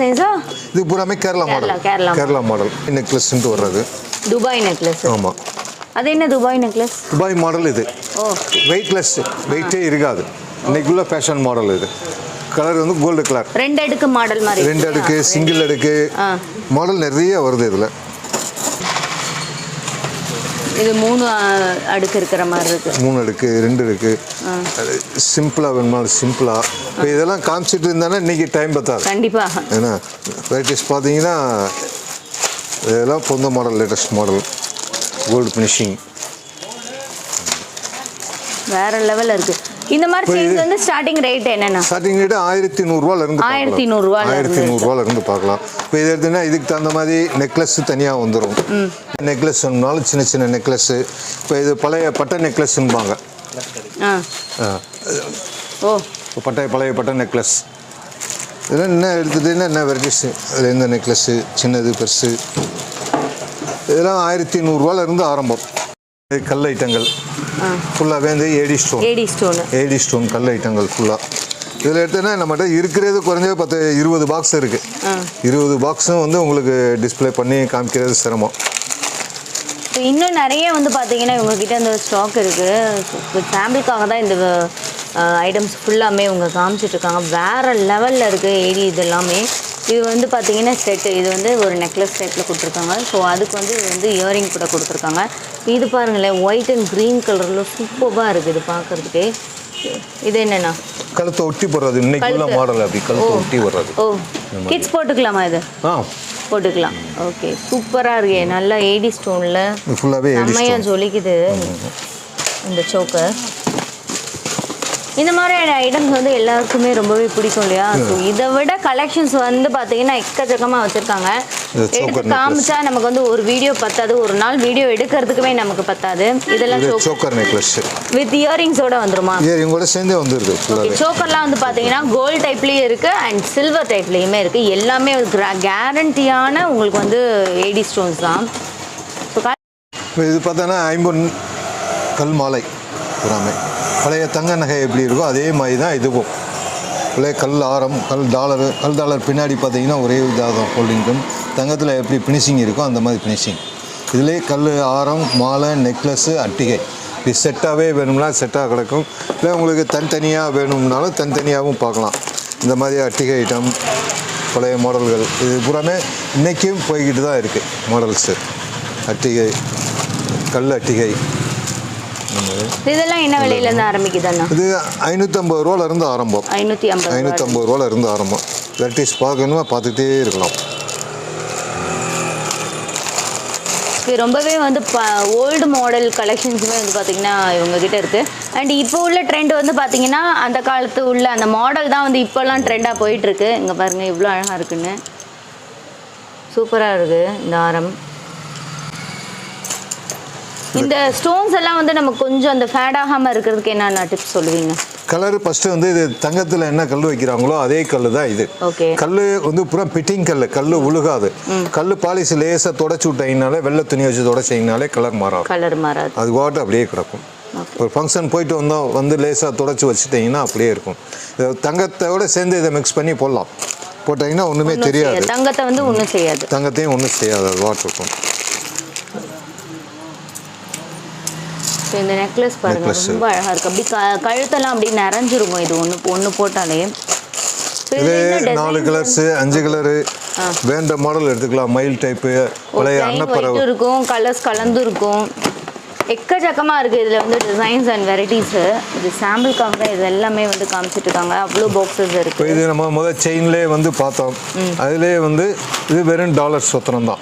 இது பூராமே கேரளா மாடல் நெக்லஸ்ன்ட்டு வர்றது. Dubai necklace. ஆமாம். அது என்ன துபாய் நெக்லஸ்? துபாய் மாடல் இது. வெயிட்லெஸ், வெயிட்டே இருக்காது. இன்னைக்குள்ள ஃபேஷன் மாடல் இது. கலர் வந்து கோல்டு கலர். 2 அடுக்கு மாடல் மாதிரி. 2 அடுக்கு, சிங்கிள் அடுக்கு மாடல் நிறைய வருது இதில். இது 3 அடுக்கு இருக்கிற மாதிரி இருக்கு. 3 அடுக்கு 2 அடுக்கு சிம்பிளாக வேணுமாலும் சிம்பிளாக. இப்போ இதெல்லாம் காமிச்சிட்டு இருந்தானே இன்னைக்கு டைம் பத்தாது. கண்டிப்பாக. ஏன்னா வெரைட்டிஸ் பார்த்தீங்கன்னா இதெல்லாம் பொந்த model, latest model, gold finishing வேற லெவலில் இருக்கு. இந்த மாதிரி செயின்ஸ் வந்து ஸ்டார்டிங் ரேட் என்னன்னா? ஸ்டார்டிங் ரேட் 1100 இருந்து 1100 இருந்து பார்க்கலாம். இப்போ இது எடுத்தீங்கன்னா இதுக்கு தகுந்த மாதிரி நெக்லஸ் தனியாக வந்துடும். நெக்லஸ் வேணும்னாலும் சின்ன சின்ன நெக்லஸ். இப்போ இது பழைய பட்டை நெக்லஸ்ன்பாங்க. பழைய பட்டை நெக்லஸ் இதெல்லாம் என்ன எடுத்துகிட்டிங்கன்னா என்ன வெரைட்டிஸ். அதில் எந்த நெக்லஸ்ஸு சின்னது பெருசு இதெல்லாம் 1100 இருந்து ஆரம்பம். கல் ஐட்டங்கள் ஃபுல்லாகவே வந்து ஏடி ஸ்டோன் கல் ஐட்டங்கள் ஃபுல்லாக. இதில் எடுத்தோன்னா நம்மகிட்ட இருக்கிறது குறைஞ்சது 20 பாக்ஸ் இருக்குது. 20 பாக்ஸும் வந்து உங்களுக்கு டிஸ்பிளே பண்ணி காமிக்கிறது சிரமம். இன்னும் நிறைய வந்து பார்த்தீங்கன்னா இவங்ககிட்ட இந்த ஸ்டாக் இருக்குது. சாம்பிளுக்காக தான் இந்த ஐட்டம்ஸ் ஃபுல்லாமே இவங்க காமிச்சிட்ருக்காங்க. வேறு லெவலில் இருக்குது ஏடி இது எல்லாமே. இது வந்து பார்த்தீங்கன்னா செட்டு, இது வந்து ஒரு நெக்லஸ் செட்டில் கொடுத்துருக்காங்க. ஸோ அதுக்கு வந்து இது வந்து இயரிங் கூட கொடுத்துருக்காங்க. இது பாருங்களேன், ஒயிட் அண்ட் க்ரீன் கலரில் சூப்பராக இருக்குது இது பார்க்குறதுக்கு. இது என்னென்னா கழுத்தை ஒட்டி போடுறது இன்னைக்குள்ள மாடல். அப்படி கழுத்தை ஒட்டி வர்றது. கிட்ஸ் போட்டுக்கலாமா? இது போட்டுக்கலாம். ஓகே, சூப்பராக இருக்கு. நல்லா ஏடி ஸ்டோனில் ஃபுல்லாகவே செம்மையாக ஜொலிக்குது இந்த சோக்கர். இந்த மாதிரியான ஐட்டம்ஸ் வந்து எல்லாருக்குமே ரொம்பவே பிடிக்கும் இல்லையா? ஸோ இதை விட கலெக்ஷன்ஸ் வந்து பார்த்தீங்கன்னா எக்கச்சக்கமாக வச்சுருக்காங்க. எடுத்து காமிச்சா நமக்கு வந்து ஒரு வீடியோ பத்தாது, ஒரு நாள் வீடியோ எடுக்கிறதுக்குமே நமக்கு பத்தாது. இதெல்லாம் சோக்கர் நெக்லஸ் வித் இயரிங்ஸோட வந்துருமா? இயரிங்கோட சேர்ந்தே வந்துருது. சோக்கர்லாம் வந்து பார்த்தீங்கன்னா கோல்டு டைப்லேயும் இருக்குது அண்ட் சில்வர் டைப்லேயுமே இருக்குது. எல்லாமே கேரண்டியான உங்களுக்கு வந்து ஏடி ஸ்டோன்ஸ் தான். இது பார்த்தோன்னா 50 கல் மாலை புறாமே பழைய தங்க நகை எப்படி இருக்கோ அதே மாதிரி தான் இதுவும். பழைய கல் ஆரம், கல் டாலர் பின்னாடி பார்த்தீங்கன்னா ஒரே இதாக தான் ஹோல்டிங்கும். தங்கத்தில் எப்படி ஃபினிஷிங் இருக்கோ அந்த மாதிரி ஃபினிஷிங். இதிலே கல் ஆரம், மாலை, நெக்லஸ்ஸு, அட்டிகை இப்படி செட்டாகவே வேணும்னா செட்டாக கிடைக்கும். இல்லை உங்களுக்கு தனித்தனியாக வேணும்னாலும் தனித்தனியாகவும் பார்க்கலாம். இந்த மாதிரி அட்டிகை ஐட்டம், பழைய மாடல்கள் இது பூராமே இன்றைக்கும் போய்கிட்டு தான் இருக்குது. மாடல்ஸு அட்டிகை, கல் அட்டிகை. இதெல்லாம் என்ன விலையிலேருந்து ஆரம்பிக்குதுண்ணா? இது 550 இருந்து ஆரம்பம். 550 இருந்து ஆரம்பம். வெரைட்டிஸ் பார்க்கணுமா பார்த்துட்டே இருக்கலாம். ரொம்பவே வந்து ஓல்டு மாடல் கலெக்ஷன்ஸுமே வந்து பார்த்திங்கன்னா இவங்ககிட்ட இருக்குது. அண்ட் இப்போ உள்ள ட்ரெண்ட் வந்து பார்த்திங்கன்னா அந்த காலத்து உள்ள அந்த மாடல் தான் வந்து இப்போல்லாம் ட்ரெண்டாக போயிட்டுருக்கு. இங்கே பாருங்கள் இவ்வளோ அழகாக இருக்குன்னு, சூப்பராக இருக்குது இந்த ஆரம். இந்த ஸ்டோன்ஸ் எல்லாம் வந்து நமக்கு கொஞ்சம் அந்த ஃபேட் ஆகாமல் இருக்கிறதுக்கு என்னென்ன டிப்ஸ் சொல்லுவீங்க? கலர் ஃபஸ்ட்டு வந்து இது தங்கத்தில் என்ன கல் வைக்கிறாங்களோ அதே கல் தான் இது. ஓகே. கல் வந்து பூரா பிட்டிங் கல் உழுகாது. கல் பாலிஷ் லேசாக தொடச்சி விட்டீங்கனாலே வெள்ளை துணி வச்சு தொடச்சிங்கனாலே கலர் மாறாது. அது வாட்டு அப்படியே கிடக்கும். ஒரு ஃபங்க்ஷன் போயிட்டு வந்து லேசாக தொடச்சி வச்சுட்டிங்கன்னா அப்படியே இருக்கும். தங்கத்தோட சேர்ந்து இதை மிக்ஸ் பண்ணி போடலாம். போட்டிங்கன்னா ஒன்றுமே தெரியாது. தங்கத்தை வந்து ஒன்றும் செய்யாது. தங்கத்தையும் ஒன்றும் செய்யாது. அது வாட்டு இருக்கும். இந்த நெக்லஸ் பாருங்க ரொம்ப அழகாக இருக்குது. அப்படி கழுத்தெல்லாம் அப்படி நிறைஞ்சிருக்கும். இது ஒன்று போட்டாலே. இது 4 கலர்ஸு 5 கலரு வேண்ட மாடல் எடுத்துக்கலாம். மயில் டைப்பு பழைய அன்னப்பறவை இருக்கும். கலர்ஸ் கலந்து இருக்கும். எக்கச்சக்கமாக இருக்குது. இதில் வந்து டிசைன்ஸ் அண்ட் வெரைட்டிஸு. இது சாம்பிள் காமிக்க இது எல்லாமே வந்து காமிச்சிட்டு இருக்காங்க. அவ்வளோ பாக்ஸஸ் இருக்குது. இது நம்ம முதல் செயின்லேயே வந்து பார்த்தோம். அதுலேயே வந்து இது வெறும் டாலர் சொத்தனம் தான்.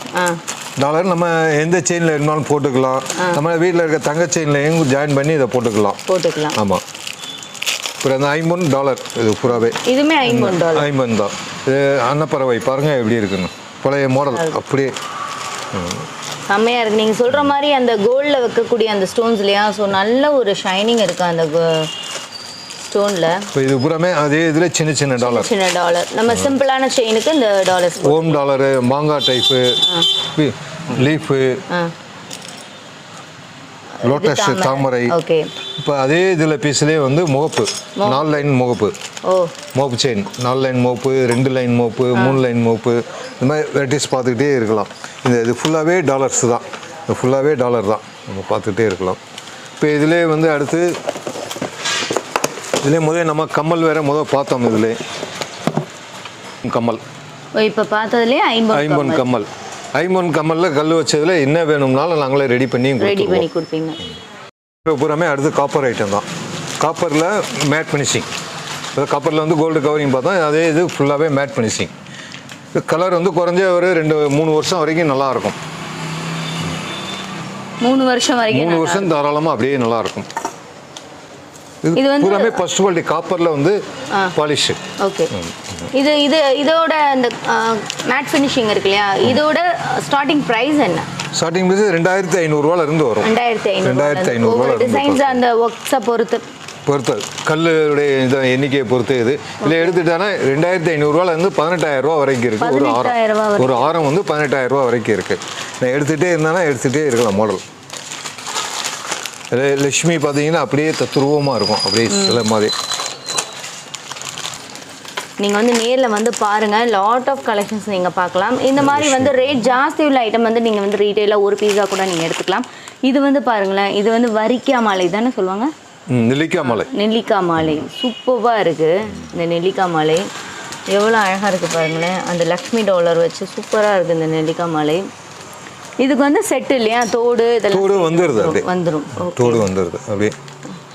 டாலர் நம்ம எந்த செயினில் இருந்தாலும் போட்டுக்கலாம். நம்ம வீட்டில் இருக்க தங்க செயின்லையும் ஜாயின் பண்ணி இதை போட்டுக்கலாம். ஆமாம். அப்புறம் அந்த $50 இது பூராவே. இதுவுமே $50. 50 தான். இது அன்னப்பறவை பாருங்கள் எப்படி இருக்குன்னு. பழைய மாடல் அப்படியே செம்மையாக இருக்குது. நீங்கள் சொல்கிற மாதிரி அந்த கோல்டில் வைக்கக்கூடிய அந்த ஸ்டோன்ஸ் இல்லையா, ஸோ நல்ல ஒரு ஷைனிங் இருக்குது அந்த ஸ்டோனில். இப்போ இது பூராமே அதே இதில் சின்ன டாலர். நம்ம சிம்பிளான செயினுக்கு இந்த டாலர்ஸ். ஓம் டாலரு, மாங்காய் டைப்பு, லீஃபு, லோட்டஸ், தாமரை. ஓகே. இப்போ அதே இதில் பீஸ்லேயே வந்து முகப்பு 4 லைன் முகப்பு. முகப்பு செயின் 4 லைன் முகப்பு, 2 லைன் முகப்பு, 3 லைன் முகப்பு, இந்த மாதிரி வெரைட்டிஸ் பார்த்துக்கிட்டே இருக்கலாம். இது ஃபுல்லாகவே டாலர்ஸ் தான். இது ஃபுல்லாகவே டாலர் தான். நம்ம பார்த்துக்கிட்டே இருக்கலாம். இப்போ இதிலே வந்து அடுத்து முதல் நம்ம கம்மல் வேற பார்த்தோம். இதில் கம்மல் இப்போ பார்த்ததுலேயே 50 கம்மல். 50 கம்மலில் கல் வச்சதில் என்ன வேணும்னாலும் நாங்களே ரெடி பண்ணி கொடுப்பீங்க. இப்போ பூராமே அடுத்து காப்பர் ஐட்டம் தான். காப்பரில் மேட் ஃபினிஷிங். காப்பரில் வந்து கோல்டு கவரிங் பார்த்தோம். அதே இது ஃபுல்லாகவே மேட் ஃபினிஷிங். கலர் வந்து குறைஞ்ச ஒரு 2-3 வருஷம் வரைக்கும் நல்லாயிருக்கும். 3 வருஷம் தாராளமாக அப்படியே நல்லாயிருக்கும். இது வந்து பூராமே ஃபர்ஸ்ட் குவாலிட்டி காப்பரில் வந்து பாலிஷ். ஓகே. இதோட அந்த மேட் ஃபினிஷிங் இருக்கு இல்லையா, இதோட ஸ்டார்டிங் பிரைஸ் என்ன? ஸ்டார்டிங் பிரைஸ் 2500 இருந்து வரும். 2500 டிசைன்ஸ் அந்த ஒர்க்ஸை பொறுத்து கல்லுடைய எண்ணிக்கையை பொறுத்து இது. இதில் எடுத்துட்டானா 2500 இருந்து 18000 வரைக்கும் இருக்குது. ஒரு ஆரம் வந்து 18000 வரைக்கும் இருக்குது. நான் எடுத்துகிட்டே இருக்கலாம் மாடல். லட்சுமி பார்த்தீங்கன்னா அப்படியே தத்ரூபமாக இருக்கும். அப்படியே சில மாதிரி நீங்கள் வந்து நேரில் வந்து பாருங்கள். லாட் ஆஃப் கலெக்ஷன்ஸ் நீங்கள் பார்க்கலாம். இந்த மாதிரி வந்து ரேட் ஜாஸ்தி உள்ள ஐட்டம் வந்து நீங்கள் வந்து ரீட்டெயிலாக ஒரு பீஸா கூட நீங்கள் எடுத்துக்கலாம். இது வந்து பாருங்களேன், இது வந்து வரிக்காய் மாலை தானே சொல்லுவாங்க. நெல்லிக்காய் மாலை சூப்பராக இருக்குது. இந்த நெல்லிக்காய் மாலை எவ்வளோ அழகாக இருக்குது பாருங்களேன். அந்த லக்ஷ்மி டாலர் வச்சு சூப்பராக இருக்குது இந்த நெல்லிக்காய் மாலை. இதுக்கு வந்து செட் இல்லையா, தோடு வந்துடும். தோடு வந்துடுது அப்படியே.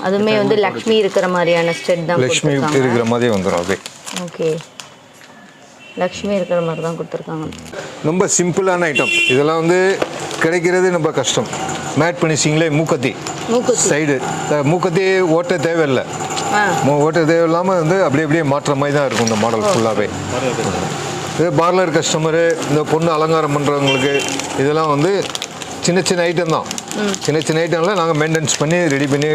அதுவுமே வந்து லக்ஷ்மி இருக்கிற மாதிரியான செட் தான். லக்ஷ்மி இருக்கிற மாதிரியே வந்துடும் அப்படியே. ஓகே. லக்ஷ்மி இருக்கிற மாதிரி தான் கொடுத்துருக்காங்க. ரொம்ப சிம்பிளான ஐட்டம். இதெல்லாம் வந்து கிடைக்கிறது ரொம்ப கஷ்டம். மேட் ஃபினிஷிங்லேயே மூக்கத்தி சைடு மூக்கத்தி ஓட்ட தேவையில்லை. ஓட்ட தேவையில்லாமல் வந்து அப்படியே மாற்ற மாதிரி தான் இருக்கும் இந்த மாடல் ஃபுல்லாகவே. இது பார்லர் கஸ்டமரு, இந்த பொண்ணு அலங்காரம் பண்ணுறவங்களுக்கு இதெல்லாம் வந்து சின்ன ஐட்டம் தான். சின்ன ஐட்டம்லாம் நாங்கள் மெயின்டெனன்ஸ் பண்ணி ரெடி பண்ணி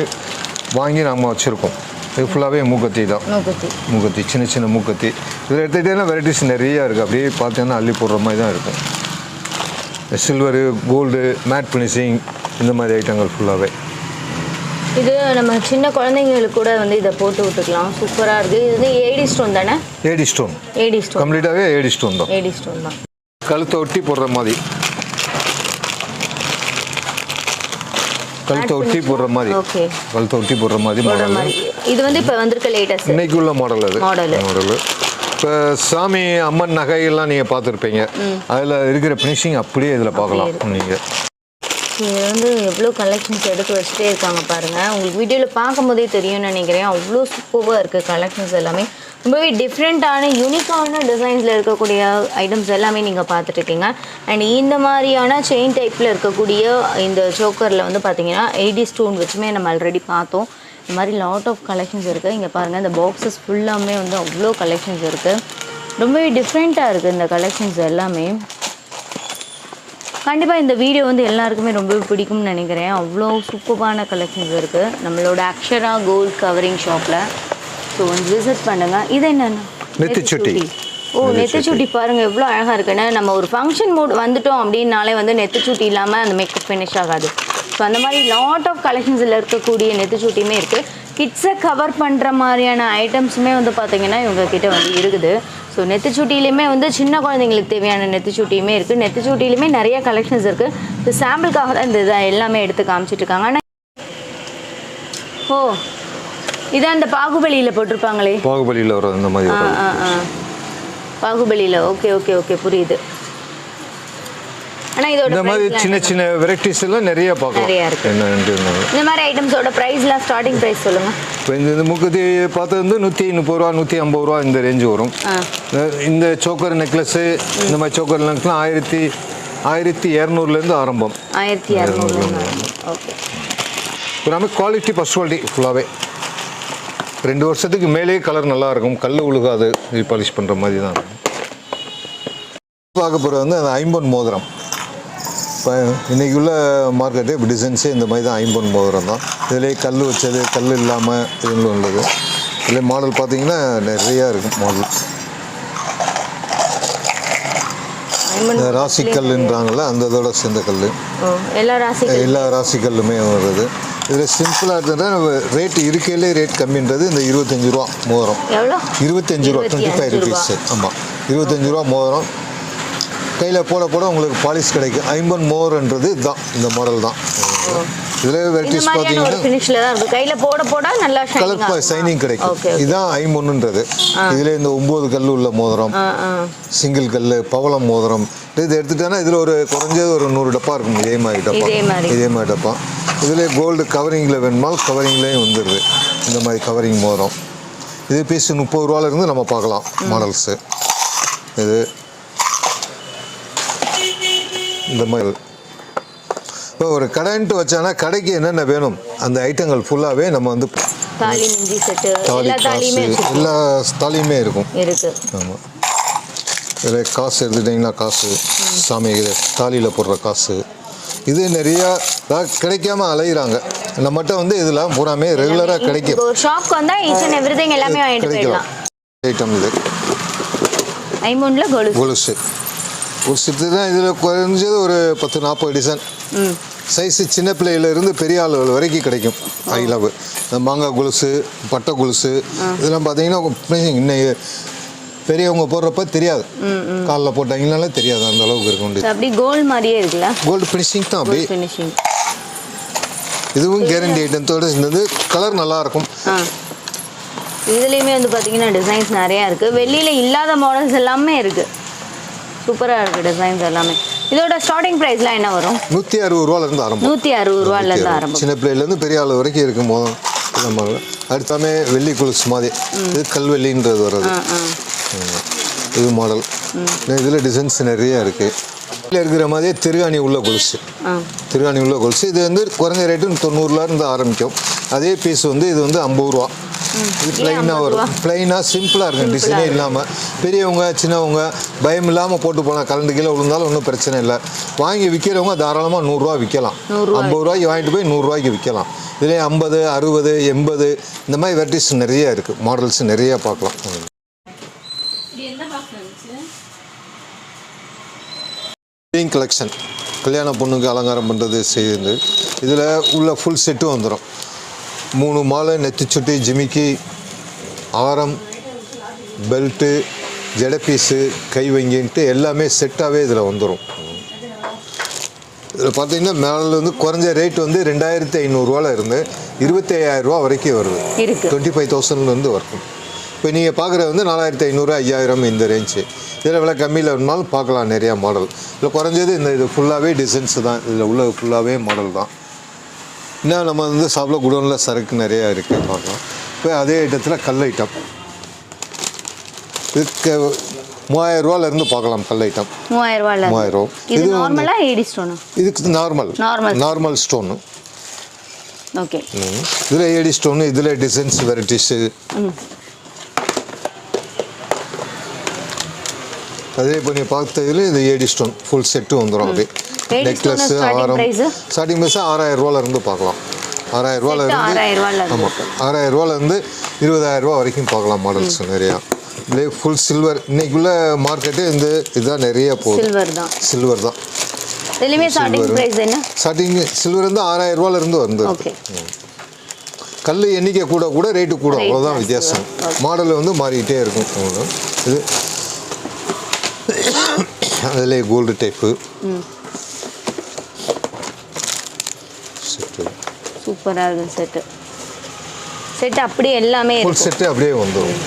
வாங்கி நாங்கள் வச்சுருக்கோம். இது ஃபுல்லாகவே மூக்கத்தி தான். மூக்கத்தி சின்ன மூக்கத்தி. இதில் எடுத்துகிட்டேன்னா வெரைட்டிஸ் நிறையா இருக்குது. அப்படியே பார்த்தீங்கன்னா அள்ளி போடுற மாதிரி தான் இருக்கும். சில்வரு, கோல்டு, மேட் ஃபினிஷிங், இந்த மாதிரி ஐட்டங்கள் ஃபுல்லாகவே. இது நம்ம சின்ன குழந்தைங்களுக்கு கூட வந்து இதை போட்டு விட்டுக்கலாம். சூப்பராக இருக்குது. இது வந்து ஏடி ஸ்டோன் தானே? ஏடி ஸ்டோன் கம்ப்ளீட்டாகவே ஏடி ஸ்டோன் தான். கழுத்தை ஒட்டி போடுற மாதிரி. கழுத்தை ஒட்டி போடுற மாதிரி. இது வந்து இப்போ வந்திருக்க லேட்டஸ்ட் இன்னைக்கு உள்ள மாடல். இப்போ சாமி அம்மன் நகைகள்லாம் நீங்கள் பார்த்துருப்பீங்க. அதில் இருக்கிற ஃபினிஷிங் அப்படியே இதில் பார்க்கலாம் நீங்கள். இது வந்து எவ்வளோ கலெக்ஷன்ஸ் எடுத்து வச்சுட்டே இருக்காங்க பாருங்கள். உங்களுக்கு வீடியோவில் பார்க்கும்போதே தெரியும்னு நினைக்கிறேன். அவ்வளோ சூப்பராக இருக்குது கலெக்ஷன்ஸ் எல்லாமே. ரொம்பவே டிஃப்ரெண்ட்டான யூனிக்கான டிசைன்ஸில் இருக்கக்கூடிய ஐட்டம்ஸ் எல்லாமே நீங்கள் பார்த்துட்ருக்கீங்க. அண்ட் இந்த மாதிரியான செயின் டைப்பில் இருக்கக்கூடிய இந்த சோக்கரில் வந்து பார்த்தீங்கன்னா 80 ஸ்டோன் வச்சுமே நம்ம ஆல்ரெடி பார்த்தோம். இந்த மாதிரி லாட் ஆஃப் கலெக்ஷன்ஸ் இருக்குது. இங்கே பாருங்கள், இந்த பாக்ஸஸ் ஃபுல்லாமே வந்து அவ்வளோ கலெக்ஷன்ஸ் இருக்குது. ரொம்பவே டிஃப்ரெண்ட்டாக இருக்குது இந்த கலெக்ஷன்ஸ் எல்லாமே. கண்டிப்பாக இந்த வீடியோ வந்து எல்லாருக்குமே ரொம்ப பிடிக்கும்னு நினைக்கிறேன். அவ்வளோ சூப்பரான கலெக்ஷன்ஸ் இருக்குது நம்மளோட அக்ஷரா கோல்ட் கவரிங் ஷாப்பில். ஸோ வந்து விசிட் பண்ணுங்கள். இது என்னென்ன நெத்திச்சுட்டி. ஓ நெத்திச்சுட்டி பாருங்கள் எவ்வளோ அழகாக இருக்குன்னு. நம்ம ஒரு ஃபங்க்ஷன் மூட் வந்துட்டோம் அப்படின்னாலே வந்து நெத்திச்சுட்டி இல்லாமல் அந்த மேக்கப் ஃபினிஷ் ஆகாது. ஸோ அந்த மாதிரி லாட் ஆஃப் கலெக்ஷன்ஸில் இருக்கக்கூடிய நெத்திச்சுட்டியுமே இருக்குது. கிட்ஸை கவர் பண்ணுற மாதிரியான ஐட்டம்ஸுமே வந்து பார்த்திங்கன்னா இவங்கக்கிட்ட வந்து இருக்குது. ஸோ நெத்திச்சுட்டிலையுமே வந்து சின்ன குழந்தைங்களுக்கு தேவையான நெத்திச்சுட்டியுமே இருக்குது. நெத்திச்சுட்டிலையுமே நிறைய கலெக்ஷன்ஸ் இருக்குது. ஸோ சாம்பிளுக்காக தான் இந்த இதை எல்லாமே எடுத்து காமிச்சிட்ருக்காங்க. ஆனால் ஓ இதான் அந்த பாகுபலியில் போட்டிருப்பாங்களே, பாகுபலியில் வரும் இந்த மாதிரி. பாகுபலியில். ஓகே ஓகே ஓகே புரியுது. ஆனால் இதோட இந்த மாதிரி சின்ன சின்ன வெரைட்டிஸ் எல்லாம் நிறைய பார்க்கலாம். நிறையா இருக்குது. என்ன இந்த மாதிரி ஐட்டம்ஸோட ப்ரைஸ்லாம் ஸ்டார்டிங் ப்ரைஸ் சொல்லுங்கள். இப்போ இந்த மூக்குத்தி பார்த்தது வந்து 130 ரூபா 150 ரூபா இந்த ரேஞ்சு வரும். இந்த சோக்கர் நெக்லஸ்ஸு இந்த மாதிரி சோக்கர் நெக்லஸ்லாம் 1200 ஆரம்பம். 1200. ஓகே. எல்லாமே குவாலிட்டி ஃபஸ்ட் குவாலிட்டி ஃபுல்லாகவே 2 வருஷத்துக்கு மேலே கலர் நல்லாயிருக்கும். கல் உழுகாது. பாலிஷ் பண்ணுற மாதிரி தான் இருக்கும். பார்க்க போகிற வந்து அந்த ஐம்பொன் மோதிரம். இப்போ இன்றைக்கி உள்ள மார்க்கெட்டு இப்போ டிசைன்ஸே இந்த மாதிரி தான். ஐம்பொன் மோதிரம் தான். இதிலே கல் வச்சது, கல் இல்லாமல் இதுங்களும் உள்ளது. இதில் மாடல் பார்த்தீங்கன்னா நிறையா இருக்கும் மாடல். ராசிக்கல்ன்றாங்கள்ல அந்த இதோட சேர்ந்த கல். எல்லா ராசிக்கல்லுமே வருது. இதில் சிம்பிளாக இருந்ததுன்னா ரேட் இருக்கையிலே ரேட் கம்மின்றது இந்த 25 ரூபா மோதிரம். 25 ரூபா 25 ருபீஸ். ஆமாம் 25 ரூபா மோதிரம். கையில் போட போட உங்களுக்கு பாலிஷ் கிடைக்கும். ஐம்பொன் மோதிரன்றது இதுதான், இந்த மாடல் தான். இதில் வெரைட்டிஸ் பார்த்தீங்கன்னா கையில் போட போட நல்லா கலர் சைனிங் கிடைக்கும். இதுதான் ஐம்பொன்னுன்றது. இதில் இந்த 9 கல் உள்ள மோதிரம், சிங்கிள் கல், பவளம் மோதிரம். இது எடுத்துட்டோன்னா இதில் ஒரு குறைஞ்சது ஒரு 100 டப்பா இருக்கும். இதே மாதிரி டப்பா. இதில் கோல்டு கவரிங்கில் வேணுமால் கவரிங்லேயும் வந்துடுது. இந்த மாதிரி கவரிங் மோதிரம். இது பீஸ் 30 ரூபாலேருந்து நம்ம பார்க்கலாம் மாடல்ஸு. இது இந்த மாதிரி இப்போ ஒரு கடைன்ட்டு வச்சானா கடைக்கு என்னென்ன வேணும் அந்த ஐட்டங்கள் ஃபுல்லாகவே நம்ம வந்து தாலி மிஞ்சி செட்டு எல்லா தாலியுமே இருக்கும். ஆமாம். இதில் காசு எடுத்துட்டிங்கன்னா காசு, சாமி தாலியில் போடுற காசு, இது நிறையா கிடைக்காம அலைகிறாங்க. நம்மகிட்ட வந்து இதெல்லாம் பூராமே ரெகுலராக கிடைக்கும். கிடைக்கலாம் ஐட்டம். இது கொலுசு கொலுசு தான். இதில் குறைஞ்சது ஒரு 10-40 டிசைன். சைஸு சின்ன பிள்ளையிலேருந்து பெரிய ஆளுகள் வரைக்கும் கிடைக்கும். ஐலவு மாங்காய் கொலுசு, பட்டை கொலுசு இதெல்லாம் பார்த்தீங்கன்னா இன்னைக்கு பெரியவங்க போடுறப்ப தெரியாது. காலில் போட்டாங்கனால தெரியாது. அந்த அளவுக்கு இருக்கும். அப்படி கோல்டு மாதிரியே இருக்குல்ல. கோல்டு ஃபினிஷிங் தான். அப்படி இதுவும் கேரண்டி ஐட்டத்தோடு இருந்தது. கலர் நல்லாயிருக்கும். இதுலேயுமே வந்து பார்த்தீங்கன்னா டிசைன்ஸ் நிறையா இருக்குது. வெளியில் இல்லாத மாடல்ஸ் எல்லாமே இருக்குது. சூப்பராக இருக்குது டிசைன்ஸ் எல்லாமே. இதோட ஸ்டார்டிங் ப்ரைஸ்லாம் என்ன வரும்? 160 ரூபாலேருந்து ஆரம்பம். 160 ரூபாலேருந்து ஆரம்பம். சின்ன பிள்ளைலேருந்து பெரிய ஆள் வரைக்கும் இருக்கும் போது நம்ம அடுத்தாமே வெள்ளி கொலுசு மாதிரி. இது கல்வெள்ளின்றது வர்றது. இது மாடல். இதில் டிசைன்ஸ் நிறையா இருக்குது. இதில் இருக்கிற மாதிரியே திருகாணி உள்ள கொலுசு. திருகாணி உள்ள கொலுசு இது வந்து குறைஞ்ச ரேட்டு 90 ரூபாலேருந்து ஆரம்பிக்கும். அதே பீஸ் வந்து இது வந்து 50 ரூபா. இது பிளைனாக வரும். பிளைனாக சிம்பிளாக இருக்கும். டிசைனே இல்லாமல் பெரியவங்க சின்னவங்க பயம் இல்லாமல் போட்டு போனால் கலந்து கீழே விழுந்தாலும் ஒன்றும் பிரச்சனை இல்லை. வாங்கி விற்கிறவங்க தாராளமாக 100 ரூபா விற்கலாம். 50 ரூபாய்க்கு வாங்கிட்டு போய் 100 ரூபாய்க்கு விற்கலாம். இதிலே 50, 60, 80 இந்த மாதிரி வெரைட்டிஸ் நிறையா இருக்குது. மாடல்ஸ் நிறையா பார்க்கலாம். கலெக்ஷன் கல்யாண பொண்ணுக்கு அலங்காரம் பண்ணுறது செய்யுது. இதில் உள்ள ஃபுல் செட்டும் வந்துடும். 3 மாலை, நெத்திச்சுட்டி, ஜிமிக்கி, ஆரம், பெல்ட்டு, ஜடப்பீஸு, கை வங்கின்ட்டு எல்லாமே செட்டாகவே இதில் வந்துடும். இதில் பார்த்தீங்கன்னா மேலே வந்து குறைஞ்ச ரேட் வந்து 2500 ரூபாவில் இருந்து 25000 ரூபா வரைக்கும் வருது. 25,000 வரும். இப்போ நீங்கள் பார்க்குறது வந்து 4500, 5000 இந்த ரேஞ்சு. இதில் விலை கம்மியில் வேணுனாலும் பார்க்கலாம். நிறையா மாடல் இதில் குறைஞ்சது இது ஃபுல்லாகவே டிசைன்ஸு தான். இதில் உள்ள ஃபுல்லாகவே மாடல் தான். இன்னும் நம்ம வந்து சாப்பிட குடோனில் சரக்கு நிறையா இருக்குது பார்க்கலாம். இப்போ அதே ஐட்டத்தில் கல் ஐட்டம் இதுக்கு 3000 ரூபாலேருந்து பார்க்கலாம். கல் ஐட்டம் 3000. இது இதுக்கு நார்மல் ஸ்டோனு. ஓகே. இதில் ஏடி ஸ்டோனு, இதில் டிசைன்ஸ் வெரைட்டிஸு. அதே இப்போ நீ பார்த்ததில் இது ஏடி ஸ்டோன் ஃபுல் செட்டு வந்துடும். அப்படியே நெக்லஸ் ஆரம் ஸ்டார்டிங் ப்ரைஸ் 6000 ரூபாயிலேருந்து பார்க்கலாம். 6000 ரூபாயிலேருந்து ஆமாம் 6000 ரூபாயிலேருந்து 20000 ரூபா வரைக்கும் பார்க்கலாம் மாடல்ஸ் நிறையா. இதுலேயே ஃபுல் சில்வர் இன்னைக்குள்ள மார்க்கெட்டு இதுதான் நிறைய போகுது. சில்வர் தான் ஸ்டார்டிங் சில்வர் வந்து 6000 ரூபாயிலேருந்து வந்து கல் எண்ணிக்கை கூட கூட ரேட்டு கூட அவ்வளோதான் வித்தியாசம். மாடல் வந்து மாறிக்கிட்டே இருக்கும். இது அதிலே கோல்டு டைப்பு செட்டு சூப்பராக இருக்கும். செட்டு அப்படியே எல்லாமே ஃபுல் செட்டு அப்படியே வந்துடும்.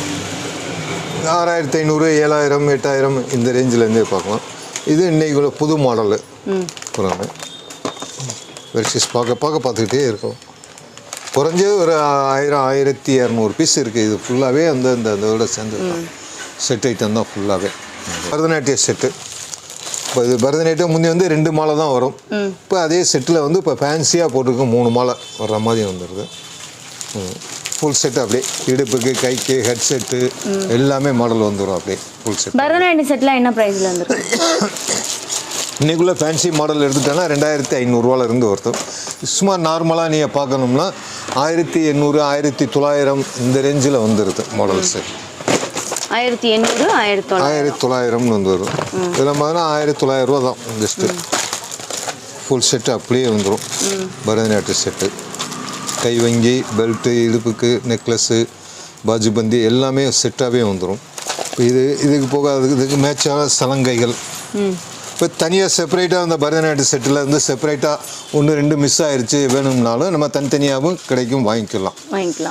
6500 7000 8000 இந்த ரேஞ்சிலேருந்தே பார்க்கலாம். இது இன்னைக்கு புது மாடலு புறாங்க வெர்ஷஸ் பார்த்துக்கிட்டே இருக்கும். குறைஞ்சது ஒரு 1000 1200 பீஸ் இருக்குது. இது ஃபுல்லாகவே அந்த இதோட சேர்ந்து செட் ஐட்டம் தான் ஃபுல்லாகவே. பரதநாட்டிய செட்டு இப்போ இது பரதநாட்டியம் முந்தி வந்து 2 மாலை தான் வரும். இப்போ அதே செட்டில் வந்து இப்போ ஃபேன்சியாக போட்டிருக்க 3 மாலை வர்ற மாதிரி வந்துடுது. ஃபுல் செட்டு அப்படியே இடுப்புக்கு கைக்கு ஹெட் செட்டு எல்லாமே மாடல் வந்துடும் அப்படியே ஃபுல் செட். பரதநாட்டிய செட்லாம் என்ன ப்ரைஸில் வந்துடும்? இன்றைக்குள்ளே ஃபேன்சி மாடல் எடுத்துட்டோன்னா 2500 ரூபாயிலேருந்து வருது. சும்மா நார்மலாக நீங்கள் பார்க்கணும்னா 1800 1900 இந்த ரேஞ்சில் வந்துடுது மாடல்ஸு. 1800 1900 வந்து வரும். இதில் பார்த்தீங்கன்னா 1900 ரூபா தான் ஜஸ்ட்டு. ஃபுல் செட்டு அப்படியே வந்துடும். பரதநாட்டிய செட்டு கை வங்கி பெல்ட்டு இடுப்புக்கு நெக்லஸ்ஸு பாஜுபந்தி எல்லாமே செட்டாகவே வந்துடும். இப்போ இதுக்கு போக இதுக்கு மேட்சான சலங்கைகள் இப்போ தனியாக செப்பரேட்டாக அந்த பரதநாட்டிய செட்டில் இருந்து செப்பரேட்டாக 1-2 மிஸ் ஆயிடுச்சு வேணும்னாலும் நம்ம தனித்தனியாகவும் கிடைக்கும் வாங்கிக்கலாம்.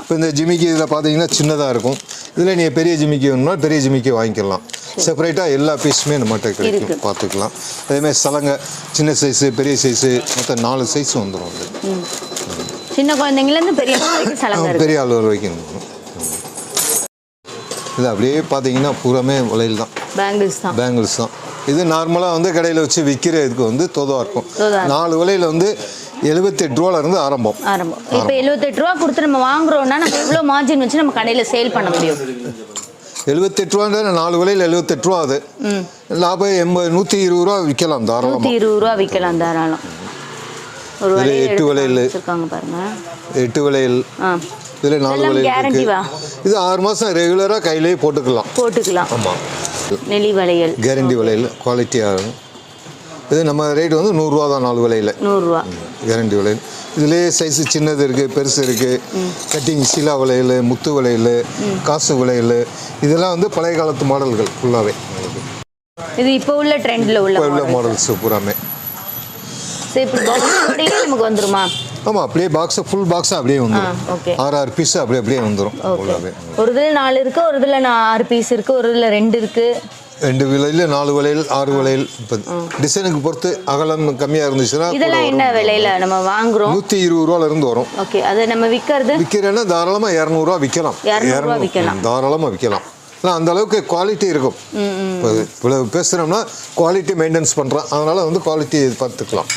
இப்போ இந்த ஜிமிக்கி இதில் பார்த்தீங்கன்னா சின்னதாக இருக்கும். இதில் நீங்கள் பெரிய ஜிமிக்கி வேணும்னா பெரிய ஜிமிக்கி வாங்கிக்கலாம். செப்பரேட்டாக எல்லா பீஸுமே நம்மகிட்ட கிடைக்கும் பார்த்துக்கலாம். அதேமாதிரி சலங்கை சின்ன சைஸு பெரிய சைஸு மொத்தம் 4 சைஸ் வந்துடும். அது சின்ன குழந்தைங்கலேருந்து பெரிய ஆள் வரைக்கும். இது அப்படியே பார்த்தீங்கன்னா பூராமே வளையல் தான், பேங்கிள்ஸ் தான். இது நார்மலாக வந்து கடையில் வச்சு விற்கிற இதுக்கு வந்து தோதாக இருக்கும். 4 வளையல் வந்து 78 ரூபாயிலேருந்து ஆரம்பம். இப்போ 78 ரூபா கொடுத்து நம்ம வாங்குறோம்னா நம்ம எவ்வளோ மார்ஜின் வச்சு நம்ம கடையில் சேல் பண்ண முடியும்? 78 ரூபான்ற 4 வளையல் 78 ரூபா. அது லாபம் 120 ரூபா விற்கலாம் தாராளம். 120 ரூபா விற்கலாம் தாராளம். ஒரு 8 வளையல் பாருங்க, 8 வளையல் இதில் 4 வளையல். இது 6 மாதம் ரெகுலராக கையிலேயே போட்டுக்கலாம். ஆமாம், நெளி வளையல் கேரண்டி வளையல் குவாலிட்டியாக இருக்கும். இது நம்ம ரேட் வந்து 100 ரூபா தான் 4 வளையல். 100 ரூபா கேரண்டி வளையல். இதுலேயே சைஸு சின்னது இருக்குது பெருசு இருக்குது. கட்டிங் சீலா வளையல் முத்து வளையல் காசு வளையல் இதெல்லாம் வந்து பழைய காலத்து மாடல்கள் ஃபுல்லாகவே. இது இப்போ உள்ள ட்ரெண்டில் உள்ள மாடல்ஸ் பூராமே. நமக்கு வந்துருமா? ஆமாம், அப்படியே பாக்ஸை ஃபுல் பாக்ஸாக அப்படியே வந்துடும். 6 பீஸ் அப்படியே வந்துடும் ஃபுல்லாகவே. ஒரு இதில் 4 இருக்குது, ஒரு இதில் 6 பீஸ் இருக்குது, ஒரு இதில் 2 இருக்குது. 2 வளையல் 4 வளையல் 6 வளையல். இப்போ டிசைனுக்கு பொறுத்து அகலம் கம்மியாக இருந்துச்சுன்னா இதெல்லாம் என்ன விலையில நம்ம வாங்குறோம்? 120 ரூபாயிலேருந்து வரும். ஓகே, அதை நம்ம விற்கிறேன்னா தாராளமாக 200 ரூபா விற்கலாம். 200 விற்கலாம், தாராளமாக விற்கலாம். ஆனால் அந்த அளவுக்கு குவாலிட்டி இருக்கும். இப்போ இவ்வளோ பேசுகிறோம்னா குவாலிட்டி மெயின்டைன்ஸ் பண்ணுறோம், அதனால் வந்து குவாலிட்டி பார்த்துக்கலாம்.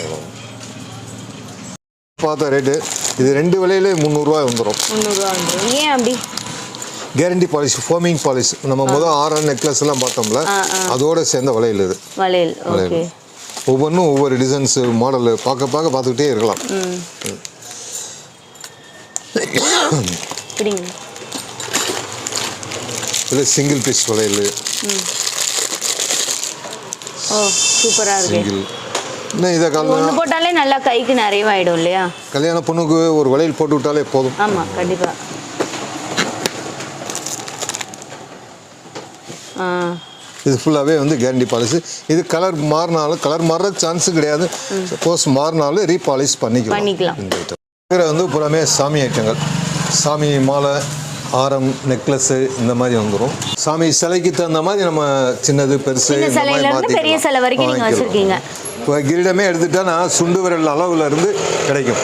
பார்த்த ரேட்டு இது 2 வளையலே 300 ரூபா வந்துடும். 300 ரூபா வந்துடும். ஏன் அப்படி? Guarantee polish, foaming polish. நம்ம முதல் 6 நெக்லஸ் எல்லாம் பார்த்தோம்ல, அதோட சேர்ந்த வளையல் இது. வளையல் ஒவ்வொன்றும் ஒவ்வொரு டிசைன்ஸ் மாடல் பார்த்துக்கிட்டே இருக்கலாம். இது சிங்கிள் பீஸ் வளையல். சூப்பராக இருக்கு. சிங்கிள் இதை ஒன்று போட்டாலே நல்லா கைக்கு நிறைவாயிடும் இல்லையா? கல்யாண பொண்ணுக்கு ஒரு வளையல் போட்டு விட்டாலே போதும். ஆமாம், கண்டிப்பாக. இது ஃபுல்லாகவே வந்து கேரண்டி பாலிஷ். இது கலர் மாறுற சான்ஸு கிடையாது. சப்போஸ் மாறினாலும் ரீபாலிஷ் பண்ணிக்கலாம். இந்த வந்து புறமே சாமி ஐட்டங்கள், சாமி மாலை ஆரம் நெக்லஸ்ஸு இந்த மாதிரி வந்துடும். சாமி சிலைக்கு தகுந்த மாதிரி நம்ம சின்னது பெருசு பெரிய சிலை வரைக்கும் நீங்கள் வச்சுருக்கீங்க. இப்போ கிரீடமே எடுத்துட்டா சுண்டு விரல் அளவில் இருந்து கிடைக்கும்.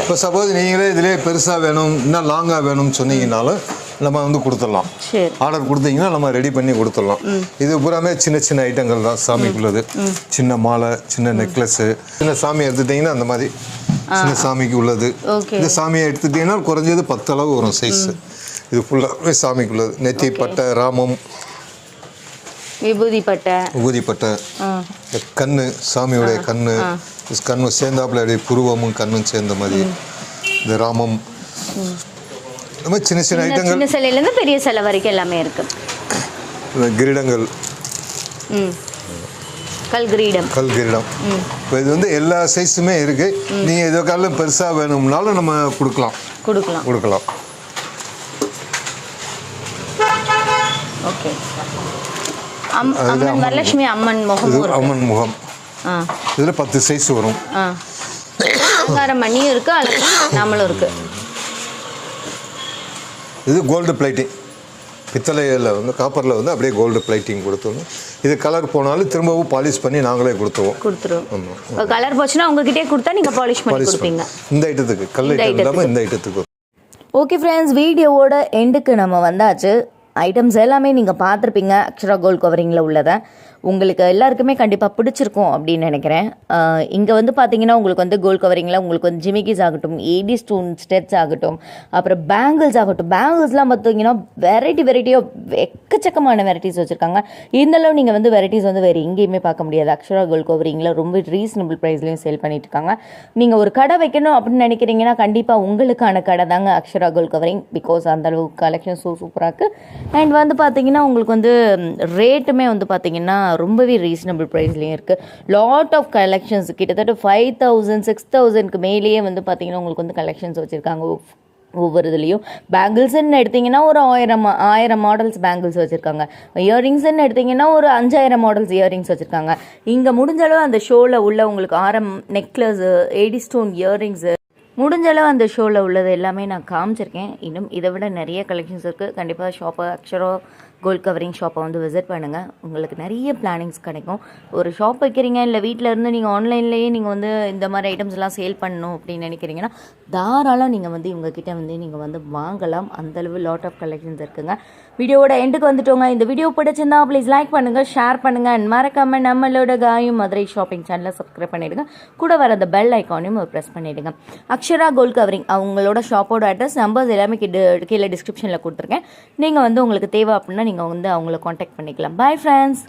இப்போ சப்போஸ் நீங்களே இதிலே பெருசாக வேணும் இன்னும் லாங்காக வேணும்னு சொன்னீங்கன்னாலும் நம்ம வந்து கொடுத்துடலாம். ஆர்டர் கொடுத்தீங்கன்னா நம்ம ரெடி பண்ணி கொடுத்துடலாம். இது பூராமே சின்ன சின்ன ஐட்டங்கள் தான் சாமிக்குள்ளது. சின்ன மாலை சின்ன நெக்லஸ்ஸு சின்ன சாமி எடுத்துட்டிங்கன்னா அந்த மாதிரி சின்ன சாமிக்கு உள்ளது. இந்த சாமியை எடுத்துட்டிங்கன்னா குறைஞ்சது 10 அளவு வரும் சைஸ். இது ஃபுல்லாகவே சாமிக்குள்ளது. நெத்தி பட்டை ராமம் விபூதி பட்டை, ஊதிப்பட்டை, கண்ணு, சாமியோடைய கண்ணு, கண்ணு சேர்ந்தாப்புல அப்படியே புருவமும் கண்ணும் சேர்ந்த மாதிரி, இந்த ராமம், இந்த மாதிரி சின்ன சின்ன ஐட்டங்கள், சின்ன சிலையிலேருந்து பெரிய சிலை வரைக்கும் எல்லாமே இருக்கு. கிரீடங்கள், கல்கிரீடம், இப்போ இது வந்து எல்லா சைஸுமே இருக்கு. நீங்க இதோ காலம் பெருசா வேணும்னாலும் நம்ம கொடுக்கலாம். ஓகே. அம்மன் வரலட்சுமி அம்மன் முகம், அம்மன் முகம், இதுல 10 சைஸ் வரும். அலங்காரம் பண்ணியும் இருக்கு, நாமளும் இருக்கு. இது கோல்டு பிளேட்டிங், பித்தளையில் வந்து காப்பரில் வந்து அப்படியே கோல்டு பிளேட்டிங் கொடுத்தோம். இது கலர் போனாலும் திரும்பவும் பாலிஷ் பண்ணி நாங்களே கொடுத்துருவோம். ஆமாம், கலர் போச்சுன்னா உங்ககிட்டே கொடுத்தா நீங்கள் பாலிஷ் பண்ணி கொடுப்பீங்க. இந்த ஐட்டத்துக்கு கல் ஐட்டம் இல்லாமல் இந்த ஐட்டத்துக்கு. ஓகே ஃப்ரெண்ட்ஸ், வீடியோவோட எண்டுக்கு நம்ம வந்தாச்சு. ஐட்டம்ஸ் எல்லாமே நீங்கள் பார்த்துருப்பீங்க அக்ஷரா கோல்ட் கவரிங்கில் உள்ளதை. உங்களுக்கு எல்லாருக்குமே கண்டிப்பாக பிடிச்சிருக்கும் அப்படின்னு நினைக்கிறேன். இங்கே வந்து பார்த்தீங்கன்னா உங்களுக்கு வந்து கோல்ட் கவரிங்கில் உங்களுக்கு வந்து ஜிமிக்கிஸ் ஆகட்டும், ஏடி ஸ்டோன் ஸ்டெட்ஸ் ஆகட்டும், அப்புறம் பேங்கிள்ஸ் ஆகட்டும். பேங்கிள்ஸ்லாம் பார்த்தீங்கன்னா வெரைட்டியாக எக்கச்சக்கமான வெரைட்டிஸ் வச்சுருக்காங்க. இருந்தாலும் நீங்கள் வந்து வெரைட்டிஸ் வந்து வேறு எங்கேயுமே பார்க்க முடியாது. அக்ஷரா கோல்ட் கவரிங்கில் ரொம்ப ரீசனபிள் ப்ரைஸ்லையும் சேல் பண்ணிட்டு இருக்காங்க. நீங்கள் ஒரு கடை வைக்கணும் அப்படின்னு நினைக்கிறீங்கன்னா கண்டிப்பாக உங்களுக்கான கடை தாங்க அக்ஷரா கோல்ட் கவரிங். பிகாஸ் அந்தளவுக்கு கலெக்ஷன் சூப்பராக இருக்குது. அண்ட் வந்து பார்த்தீங்கன்னா உங்களுக்கு வந்து ரேட்டுமே வந்து பார்த்தீங்கன்னா ரொம்பவே ரீசனபிள் ப்ரைஸ்லேயும் இருக்குது. லாட் ஆஃப் கலெக்ஷன்ஸ் கிட்டத்தட்ட 5000 6000க்கு மேலேயே வந்து பார்த்தீங்கன்னா உங்களுக்கு வந்து கலெக்ஷன்ஸ் வச்சுருக்காங்க. ஒவ்வொரு இதுலேயும் பேங்கிள்ஸ்ன்னு எடுத்திங்கன்னா ஒரு 1000 மாடல்ஸ் பேங்கிள்ஸ் வச்சுருக்காங்க. இயரிங்ஸ்ன்னு எடுத்திங்கன்னா ஒரு 5000 மாடல்ஸ் இயரிங்ஸ் வச்சுருக்காங்க. இங்கே முடிஞ்சளவு அந்த ஷோவில் உள்ள உங்களுக்கு ஆரம் நெக்லஸ்ஸு, ஏடி ஸ்டோன் இயரிங்ஸு, முடிஞ்சளவு அந்த ஷோவில் உள்ளது எல்லாமே நான் காமிச்சிருக்கேன். இன்னும் இதை விட நிறைய கலெக்ஷன்ஸ் இருக்குது. கண்டிப்பாக ஷாப்பை அக்ஷரா கோல்ட் கவரிங் ஷாப்பை வந்து விசிட் பண்ணுங்கள். உங்களுக்கு நிறைய பிளானிங்ஸ் கிடைக்கும். ஒரு ஷாப் வைக்கிறீங்க, இல்லை வீட்டில் இருந்து நீங்கள் ஆன்லைன்லேயே நீங்கள் வந்து இந்த மாதிரி ஐட்டம்ஸ்லாம் சேல் பண்ணணும் அப்படின்னு நினைக்கிறீங்கன்னா தாராளம் நீங்கள் வந்து இவங்ககிட்ட வந்து நீங்கள் வந்து வாங்கலாம். அந்தளவு லாட் ஆஃப் கலெக்ஷன்ஸ் இருக்குங்க. வீடியோவோட எண்டுக்கு வந்துட்டோங்க. இந்த வீடியோ பிடிச்சிருந்தா ப்ளீஸ் லைக் பண்ணுங்கள், ஷேர் பண்ணுங்கள், அண்ட் மறக்காம நம்மளோட காயும் மதுரை ஷாப்பிங் சேனலை சப்ஸ்கிரைப் பண்ணிவிடுங்க. கூட வர அந்த பெல் ஐக்கானையும் ப்ரெஸ் பண்ணிவிடுங்க. அக்ஷரா கோல்ட் கவரிங் அவங்களோட ஷாப்போட அட்ரஸ், நம்பர்ஸ் எல்லாமே கீழே டிஸ்கிரிப்ஷனில் கொடுத்துருக்கேன். நீங்கள் வந்து உங்களுக்கு தேவை அப்படின்னா நீங்கள் வந்து அவங்கள காண்டாக்ட் பண்ணிக்கலாம். Bye friends.